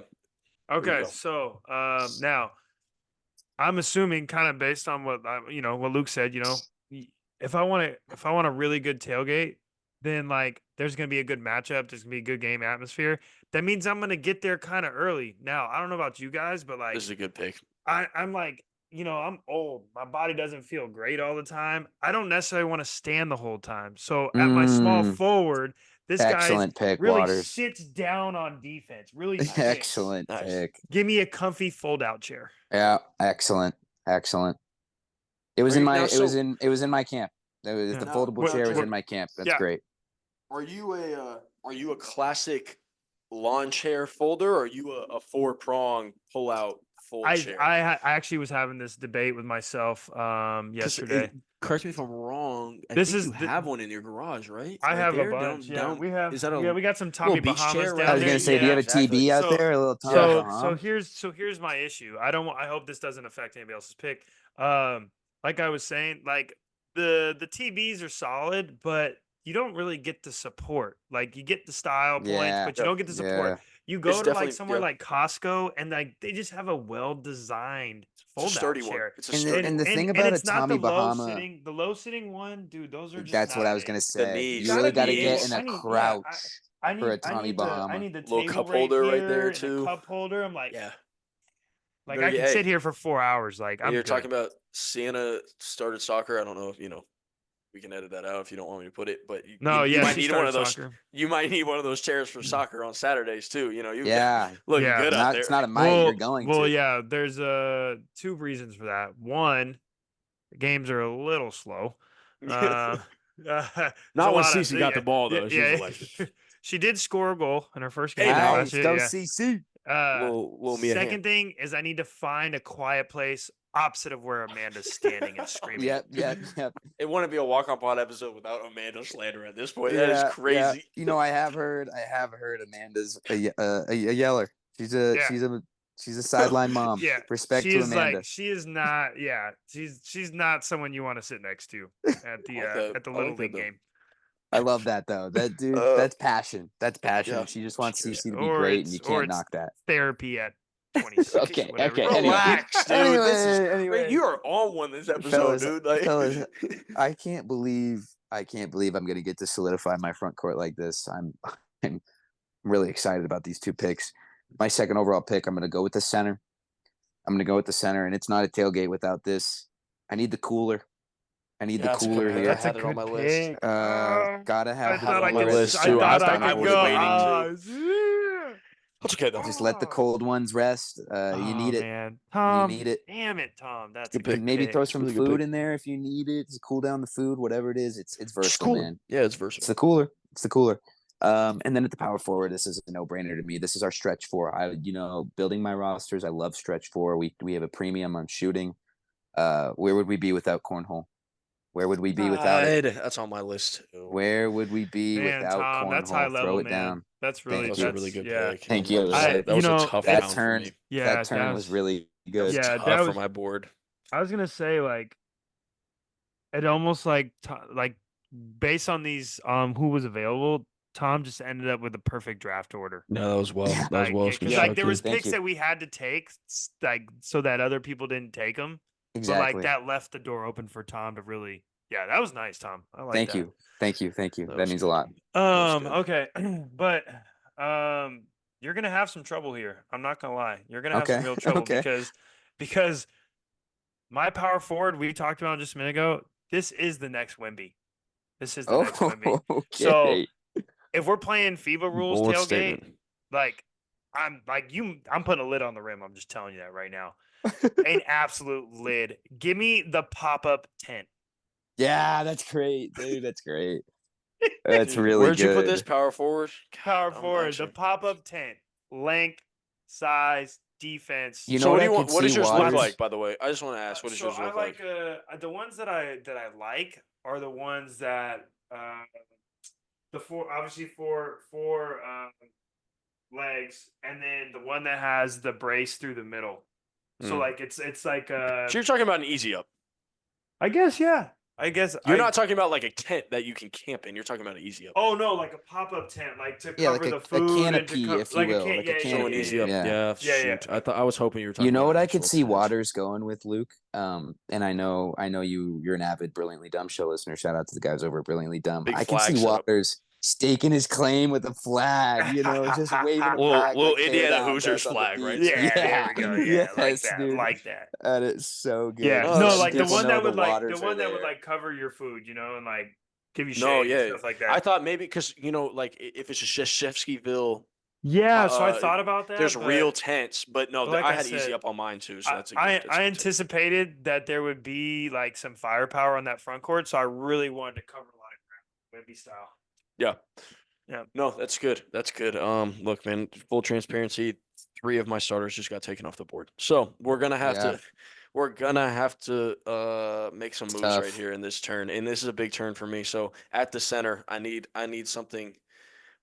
Okay, go. so now I'm assuming, kind of based on what what Luke said, if I want a really good tailgate, then like there's gonna be a good matchup, there's gonna be a good game atmosphere. That means I'm gonna get there kind of early. Now I don't know about you guys, but like This is a good pick. I'm like, I'm old. My body doesn't feel great all the time. I don't necessarily want to stand the whole time. So at my small forward, this Excellent guy pick, really Waters. sits down on defense. Really sits. Excellent Nice. pick. Give me a comfy fold-out chair. Yeah, excellent. It was Are in you- my now, it was in my camp. The Yeah. foldable Now, chair was Jordan- in my camp. That's Yeah. great. Are you a classic lawn chair folder, or are you a 4-prong pull out fold chair? I actually was having this debate with myself 'Cause yesterday. Correct me if I'm wrong. I This think is you the- have one in your garage, right? I Right have there, a bunch. down. We have. Is that we got some Tommy beach Bahamas chair, down right? I was gonna there. say, do you have a exactly. TB out So- there? A little Tommy So Bahama? here's my issue. I hope this doesn't affect anybody else's pick. Like I was saying, like the TBs are solid, but you don't really get the support. Like you get the style points, Yeah. but you don't get the support. you go It's to like definitely somewhere yeah. like Costco and like they just have a well-designed It's a fold out sturdy one. chair. It's a And sturdy the one. thing about a It's not Tommy Bahama, the low sitting one, dude. Those are just that's what not I was made. gonna The say. You You knees, really gotta got to be get able. in a Yeah. crouch for a Tommy I Bahama. need the little table cup right holder right here there and a too. cup holder. I'm like, Yeah. like I can sit here for 4 hours. Like I'm You're good. talking about Sienna started soccer. I don't know if we can edit that out if you don't want me to put it, but you might she need one of those. soccer. You might need one of those chairs for soccer on Saturdays too. You've Yeah, looking good out there. it's not a might. You're going well, to. yeah. There's two reasons for that. One, the games are a little slow. Not when Cece got the ball though. She's Yeah. electric. She did score a goal in her first game. Hey, now. Nice, go CC. Little Mia Hamm. Second thing is I need to find a quiet place opposite of where Amanda's standing and screaming. Yep. It wouldn't be a walk on pod episode without Amanda slander at this point. Yeah, That is crazy. Yeah. I have heard Amanda's a yeller. She's a sideline mom. Yeah, Respect to Amanda. Like, she is not. Yeah, she's not someone you want to sit next to at the little league game. I love that though. That dude, that's passion. That's passion. Yeah. She just wants CC to be Or great, and you can't knock that. Therapy at 26. Okay. Relax, dude. Anyway. Wait, you are on one this episode, Fellas, dude. Like, fellas, I can't believe I'm gonna get to solidify my front court like this. I'm really excited about these two picks. My second overall pick, I'm gonna go with the center. And it's not a tailgate without this. I need the cooler. Here. That's had it on my list. Gotta have it on my list too. I was waiting to. That's okay though. Just let the cold ones rest. You need it. Man. Tom, you need it. Damn it, Tom. That's Good a good pick. Maybe pick. throw some Really good food pick. in there if you need it to cool down the food, whatever it is. It's versatile, cooler. man. Yeah, it's versatile. It's the cooler. And then at the power forward, this is a no-brainer to me. This is our stretch four. Building my rosters, I love stretch four. We have a premium on shooting. Where would we be without cornhole? Where would we be without it? That's on my list too. Where would we be without Tom, cornhole? that's high level, Throw it man. down. That's really That was a really good pick. Thank you. That was a tough that round turn. for me. Yeah, that turn was really good. That was tough for my board. I was gonna say like it almost like based on these who was available, Tom just ended up with a perfect draft order. No, that was well. That was well. Because like there was picks that we had to take, like so that other people didn't take them. Exactly. But like that left the door open for Tom to really. Yeah, that was nice, Tom. I like that. Thank you. That means a lot. Okay, but you're gonna have some trouble here. I'm not gonna lie. You're gonna have some real trouble because my power forward we talked about just a minute ago. This is the next Wemby. Next Wemby. Okay. So if we're playing FIBA rules Bold tailgate, statement. I'm putting a lid on the rim. I'm just telling you that right now. An absolute lid. Give me the pop-up tent. Yeah, that's great, dude. That's great. That's really Where'd good. you put this power forward? Power forward. The pop-up tent. Length, size, defense. So what do you want? What does yours look like? By the way, I just want to ask. What does yours look like? The ones that I like are the ones that the four legs, and then the one that has the brace through the middle. So like it's like So you're talking about an easy up. I guess You're not talking about like a tent that you can camp in. You're talking about an easy up. Oh no, like a pop-up tent, like to cover like the food, a canopy, if you will, like a canopy. An easy up. Yeah. Shoot. I was hoping you were talking. You know about what I could see tent. Waters going with, Luke. And I know you're an avid Brilliantly Dumb show listener. Shout out to the guys over at Brilliantly Dumb. I can see Waters staking his claim with a flag, just waving a flag. Little Indiana Hoosiers flag, right? Yeah, there we go. Yeah, yes, like that. That is so good. Yeah, no, like the one that would would cover your food, and like give you shade and stuff like that. I thought maybe because like if it's a Shevskyville. Yeah, so I thought about that. There's real tents, but no, like I had easy up on mine too. So that's a good. I anticipated that there would be like some firepower on that front court, so I really wanted to cover a lot of ground, Wemby style. Yeah. Yeah. No, that's good. Look, man, full transparency. 3 of my starters just got taken off the board. So we're gonna have to make some moves right here in this turn. And this is a big turn for me. So at the center, I need something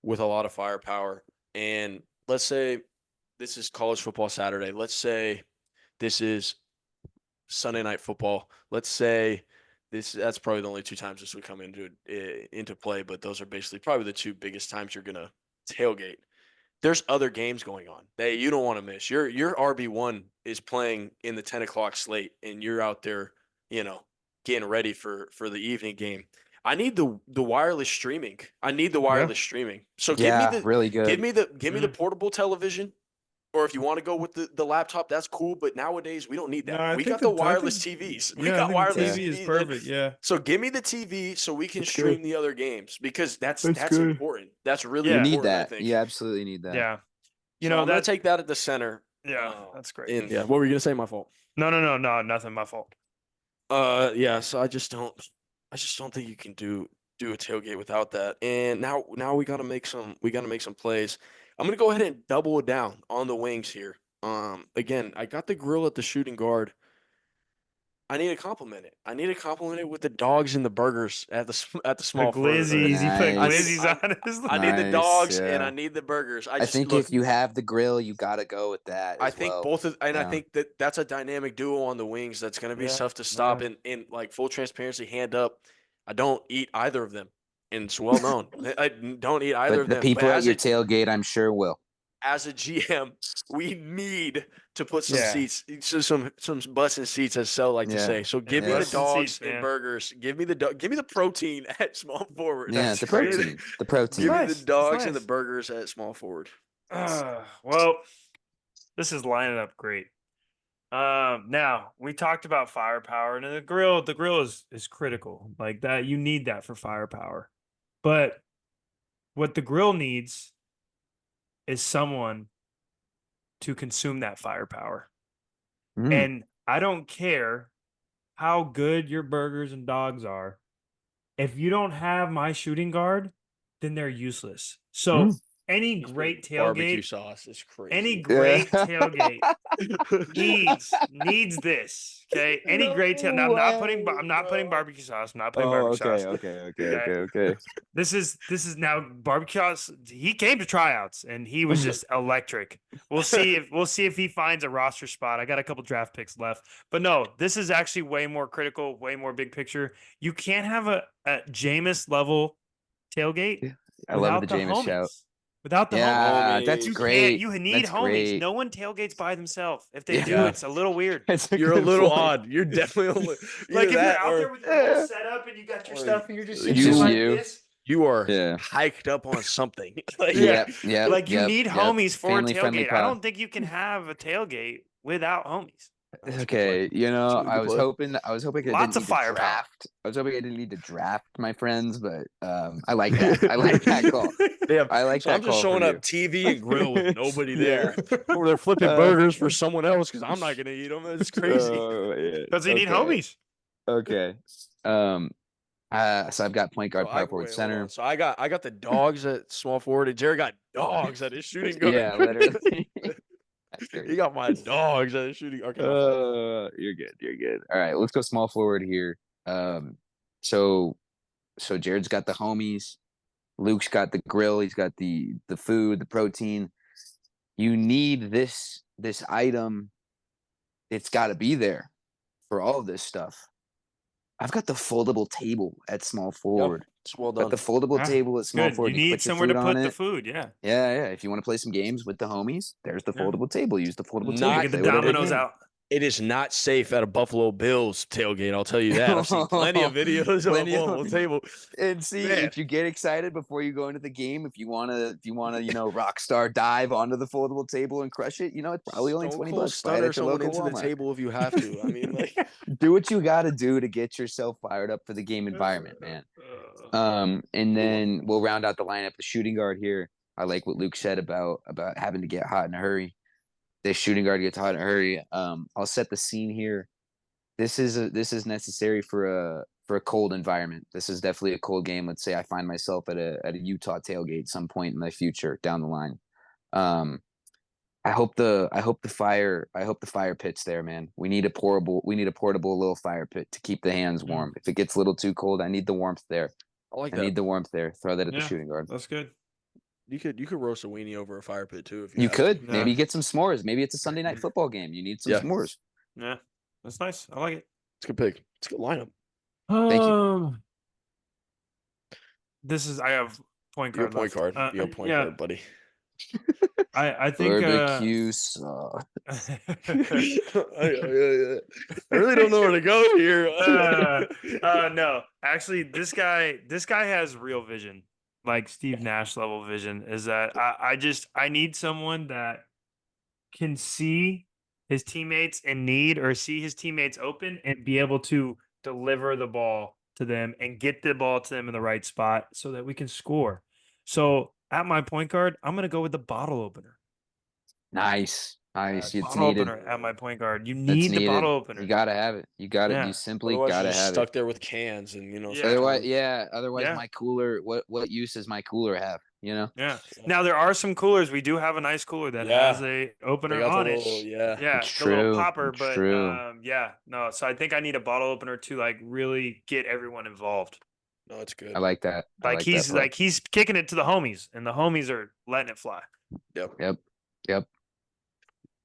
with a lot of firepower. And let's say this is college football Saturday. Let's say this is Sunday night football. Let's say that's probably the only 2 times this would come into play, but those are basically probably the 2 biggest times you're gonna tailgate. there's other games going on that you don't want to miss. Your RB1 is playing in the 10 o'clock slate, and you're out there, getting ready for the evening game. I need the wireless streaming. I need the wireless streaming. So really good. give me the portable television. Or if you want to go with the laptop, that's cool. But nowadays, we don't need that. We got the wireless TVs. We got wireless TV is TVs. perfect. Yeah. So give me the TV so we can stream the other games because that's good. important. That's really You important. need that. I think. You absolutely need that. Yeah. I'm gonna take that at the center. Yeah, that's great. And Yeah. What were you gonna say? My fault. No, nothing. My fault. Yeah. So I just don't think you can do a tailgate without that. And now we gotta make some plays. I'm gonna go ahead and double down on the wings here. Again, I got the grill at the shooting guard. I need to compliment it. I need to compliment it with the dogs and the burgers at the small The glizzies. Nice. You put glizzies on it. I need the dogs and yeah. I need the burgers. I think if you have the grill, you got to go with that. I think well. both of, and I Yeah. think that's a dynamic duo on the wings that's going to be tough to stop. And like full transparency, hand up, I don't eat either of them, and it's well known. I don't eat either But of the them. people at your tailgate, I'm sure will. As a GM, we need to put some seats, some butts and seats, as Sel like to say. So give me the dogs and burgers. Give me the protein at small forward. Yeah, the protein. The protein. Give me the dogs and the burgers at small forward. Well, this is lining up great. Now we talked about firepower, and the grill is critical. Like that, you need that for firepower. But what the grill needs is someone to consume that firepower. And I don't care how good your burgers and dogs are. If you don't have my shooting guard, then they're useless. So any great tailgate, barbecue sauce is crazy. Any great tailgate needs this. Okay. Any great tailgate. Now, I'm not putting barbecue sauce. I'm not putting barbecue sauce. Okay. This is now barbecue sauce. He came to tryouts and he was just electric. We'll see if he finds a roster spot. I got a couple draft picks left, but no, this is actually way more critical, way more big picture. You can't have a Jameis level tailgate. I love the Jameis shout. Without the homies. That's great. You need homies. Great. No one tailgates by themselves. If they do, it's a little weird. You're a little odd. You're definitely like if you're out there with your whole setup and you got your stuff and you're just sitting like this. You are hiked up on something. Like you need homies for a tailgate. I don't think you can have a tailgate without homies. Okay, I was hoping lots of fire draft. I was hoping I didn't need to draft my friends, but I like that. I like that call. I like that. I'm just showing up TV and grill with nobody there. Or they're flipping burgers for someone else because I'm not gonna eat them. It's crazy. Because you need homies. Okay. So I've got point guard, power forward, center. So I got the dogs at small forward, and Jared got dogs at his shooting guard. Yeah, literally. You got my dogs at shooting. Okay. You're good. All right, let's go small forward here. So Jared's got the homies. Luke's got the grill. He's got the food, the protein. You need this item. It's got to be there for all of this stuff. I've got the foldable table at small forward. Yep. It's well done. Got the foldable table at small forward. You need somewhere to put the food. Yeah. If you want to play some games with the homies, there's the foldable table. Use the foldable table. Get the dominoes out. It is not safe at a Buffalo Bills tailgate. I'll tell you that. I've seen plenty of videos of a foldable table. And see, if you get excited before you go into the game, if you wanna, rock star dive onto the foldable table and crush it, it's probably only $20. Stunner someone into the table if you have to. I mean, like, do what you got to do to get yourself fired up for the game environment, man. And then we'll round out the lineup. The shooting guard here. I like what Luke said about having to get hot in a hurry. This shooting guard gets hot in a hurry. I'll set the scene here. This is necessary for a cold environment. This is definitely a cold game. Let's say I find myself at a Utah tailgate some point in the future down the line. I hope the fire pit's there, man. We need a portable little fire pit to keep the hands warm. If it gets a little too cold, I need the warmth there. I need the warmth there. Throw that at the shooting guard. That's good. You could roast a weenie over a fire pit too if you could. Yeah. Maybe get some s'mores. Maybe it's a Sunday night football game. You need some s'mores. Yeah, that's nice. I like it. It's a good pick. It's a good lineup. Thank you. I have point guard. Your point guard. Your point guard, buddy. I think barbecue sauce. I really don't know where to go here. No, actually, this guy has real vision, like Steve Nash level vision. Is that I need someone that can see his teammates in need or see his teammates open and be able to deliver the ball to them and get the ball to them in the right spot so that we can score. So at my point guard, I'm gonna go with the bottle opener. Nice. It's Bottle needed. opener at my point guard. You It's need the needed. bottle opener. You gotta have it. You got it. Yeah. You simply Otherwise, you're gotta just have stuck it. there with cans, and Yeah. Otherwise, sometimes- Otherwise, Yeah. my cooler. What use does my cooler have? You know. Yeah. Now there are some coolers. We do have a nice cooler that has a they opener got the on it. little, Yeah, It's the little true. popper, It's but true. yeah, no. So I think I need a bottle opener to like really get everyone involved. No, it's good. I like that. Like he's kicking it to the homies, and the homies are letting it fly. Yep.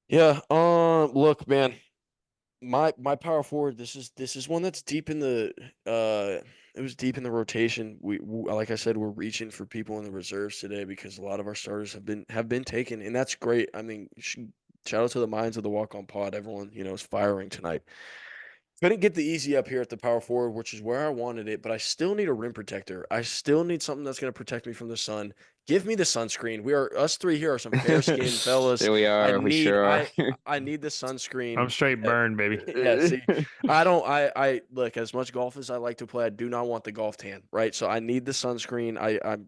Yeah. Look, man. My power forward. This is one that's deep in the It was deep in the rotation. Like I said, we're reaching for people in the reserves today because a lot of our starters have been taken, and that's great. I mean, shout out to the minds of the walk on pod. Everyone is firing tonight. Couldn't get the easy up here at the power forward, which is where I wanted it, but I still need a rim protector. I still need something that's going to protect me from the sun. Give me the sunscreen. Us three here are some fair skinned fellas. There we are. We sure are. I need the sunscreen. I'm straight burned, baby. Yeah, see, I look, as much golf as I like to play, I do not want the golf tan, right? So I need the sunscreen.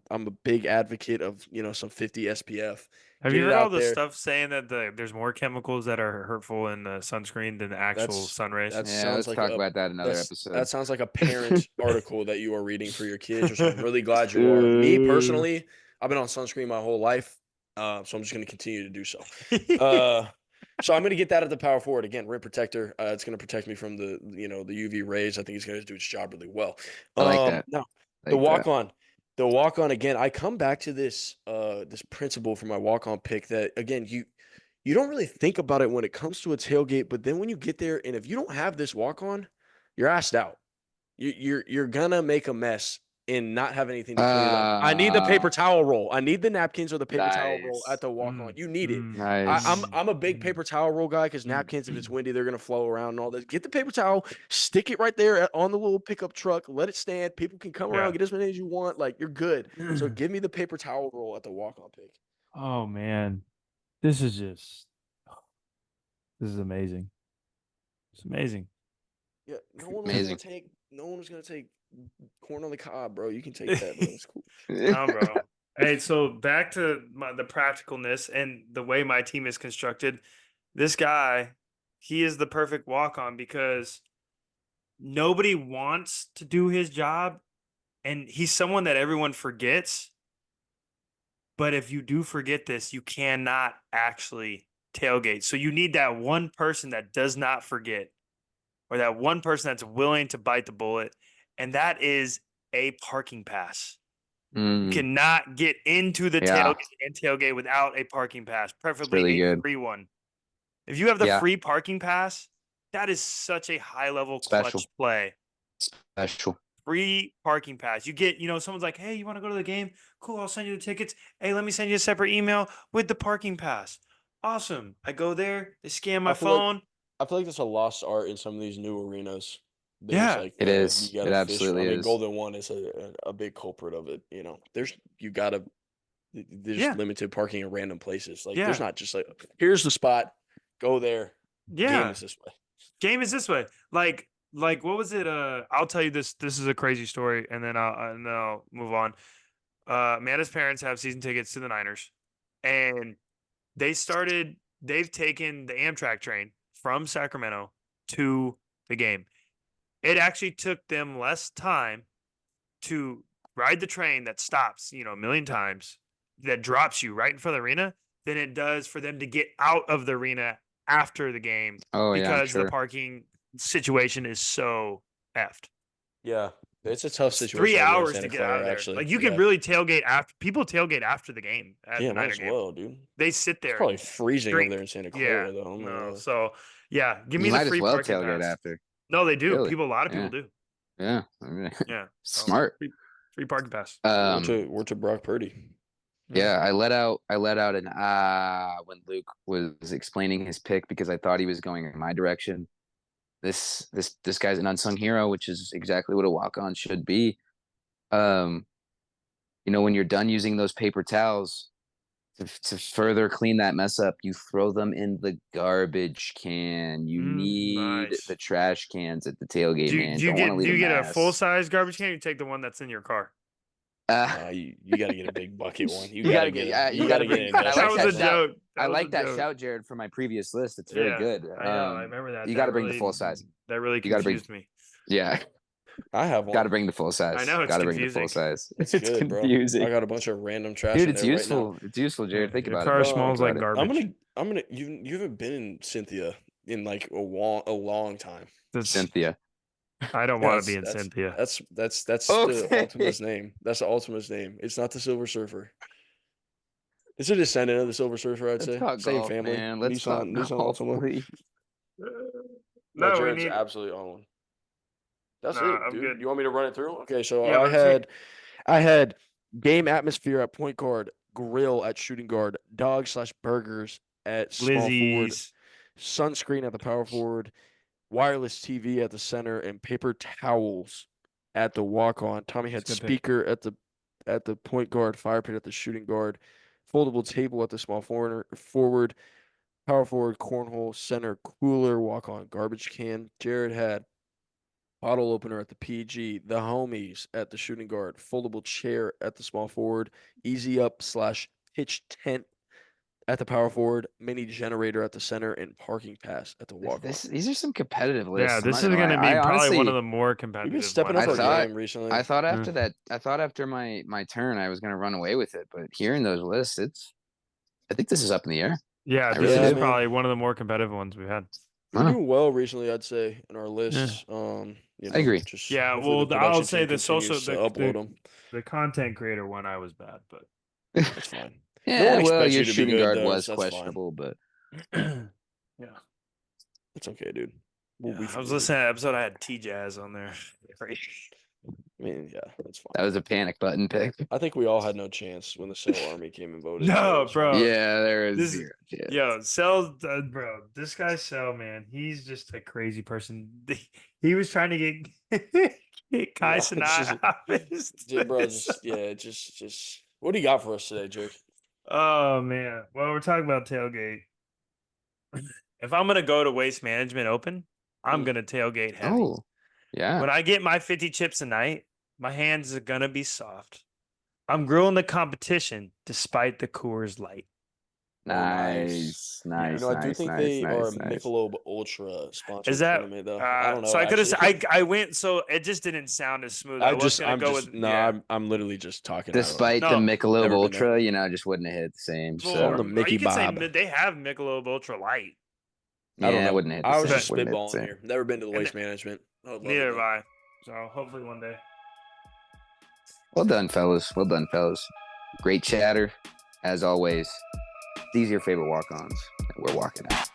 I'm a big advocate of, some 50 SPF. Have Get you it heard all out the there. stuff saying that there's more chemicals that are hurtful in the sunscreen than the actual sun rays? That Yeah, sounds let's like talk about that another episode. That sounds like a parent article that you are reading for your kids, which I'm really glad you are. Me personally, I've been on sunscreen my whole life, so I'm just going to continue to do so. So I'm going to get that at the power forward again, rim protector. It's going to protect me from the UV rays. I think he's going to do his job really well. I like that. Now, Like the walk on again. I come back to this principle for my walk on pick that again you don't really think about it when it comes to a tailgate, but then when you get there and if you don't have this walk on, you're asked out. You're gonna make a mess and not have anything to clean it up. I need the paper towel roll. I need the napkins or the paper towel roll at the walk on. You need it. Nice. I'm a big paper towel roll guy because napkins, if it's windy, they're gonna flow around and all that. Get the paper towel, stick it right there on the little pickup truck, let it stand. People can come around, get as many as you want. Like you're good. So give me the paper towel roll at the walk on pick. Oh man, this is amazing. It's amazing. Yeah, no one was gonna take corn on the cob, bro. You can take that, bro. It's cool. No, bro. Hey, so back to the practicalness and the way my team is constructed. This guy, he is the perfect walk-on because nobody wants to do his job, and he's someone that everyone forgets. But if you do forget this, you cannot actually tailgate. So you need that one person that does not forget, or that one person that's willing to bite the bullet, and that is a parking pass. You cannot get into the tailgate without a parking pass, preferably really a good. free one. If you have the free parking pass, that is such a high level clutch play. Special. Free parking pass. You get, someone's like, hey, you want to go to the game? Cool, I'll send you the tickets. Hey, let me send you a separate email with the parking pass. Awesome. I go there, they scan my phone. I feel like that's a lost art in some of these new arenas. Yeah, it is. It absolutely is. Golden One is a big culprit of it. There's limited parking in random places. Like there's not just like here's the spot, go there. Yeah, game is this way. Game is this way. Like what was it? I'll tell you this. This is a crazy story, and then I'll move on. Amanda's parents have season tickets to the Niners, and they've taken the Amtrak train from Sacramento to the game. It actually took them less time to ride the train that stops, a million times, that drops you right in front of the arena, than it does for them to get out of the arena after the game because the parking situation is so effed. Yeah, it's a tough situation. 3 hours to get out of there. Actually. Like you can really tailgate after. People tailgate after the game at the Niner game. Well, dude. They sit there. It's probably freezing over there in Santa Clara, though. No, so give me the free parking tailgate pass. After. No, they do. Really? A lot of people do. Yeah. Yeah. Smart. Free parking pass. We're to Brock Purdy. Yeah, I let out an when Luke was explaining his pick because I thought he was going in my direction. This guy's an unsung hero, which is exactly what a walk-on should be. When you're done using those paper towels to further clean that mess up, you throw them in the garbage can. You need Nice. the trash cans at the tailgate, man. Do you Don't want to leave get a a mess. full-size garbage can? Or you take the one that's in your car. You got to get a big bucket one. You got to get bring. That was a joke. I like that shout, Jared, from my previous list. It's very good. I remember that. You got to bring the full size. That really confused me. Yeah. I have one. Got to bring the full size. I know it's Got to confusing. bring the full size. It's good, confusing. Bro. I got a bunch of random trash. Dude, in it's there useful. Right now. It's useful, Jared. Think about it. Your car smells like garbage. I'm gonna. You haven't been in Cynthia in like a long time. Cynthia. I don't want to be in Cynthia. That's the Ultima's name. That's the Ultima's name. It's not the Silver Surfer. It's a descendant of the Silver Surfer, I'd say. Same golf, family. Man. Let's Nissan Ultima. No, Jared's absolutely on one. That's it, I'm dude. good. You want me to run it through? Okay, so Yeah, I had game atmosphere at point guard, grill at shooting guard, dog/burgers at small forward, sunscreen at the power forward, wireless TV at the center, and paper towels at the walk-on. Tommy had speaker at the point guard, fire pit at the shooting guard, foldable table at the small forward, power forward, cornhole, center, cooler, walk-on, garbage can. Jared had bottle opener at the PG, the homies at the shooting guard, foldable chair at the small forward, easy up/pitch tent at the power forward, mini generator at the center, and parking pass at the walk. These are some competitive lists. Yeah, this is going to be probably one of the more competitive. You've been stepping up our game recently. I thought after that, after my turn, I was going to run away with it. But hearing those lists, I think this is up in the air. Yeah, this is probably one of the more competitive ones we've had. We're doing well recently, I'd say, in our lists. I agree. Well, I'll say the the content creator one I was bad, but that's fine. Yeah, well, your shooting guard was questionable, but yeah, it's okay, dude. I was listening to that episode. I had T-Jazz on there. I mean, yeah, that's fine. That was a panic button pick. I think we all had no chance when the Cell Army came and voted. No, bro. Yeah, there is zero chance. Yo, Cell, bro. This guy Cell, man, he's just a crazy person. He was trying to get Kai Sinai off his list. Just what do you got for us today, Jake? Oh man. Well, we're talking about tailgate. If I'm gonna go to Waste Management Open, I'm gonna tailgate heavy. Oh, yeah. When I get my 50 chips a night, my hands are gonna be soft. I'm grilling the competition despite the Coors Light. Nice. I do think they are Michelob Ultra sponsored. Is that? Tournament, though. I don't know. So I could have. I went. So it just didn't sound as smooth. I'm literally just talking. Despite the Michelob Ultra, just wouldn't have hit the same. So the Mickey Bob. They have Michelob Ultra Light. I don't know. Wouldn't hit. I was just spitballing here. Never been to the Waste Management. Neither have I. So hopefully one day. Well done, fellas. Great chatter, as always. These are your favorite walk-ons that we're walking out.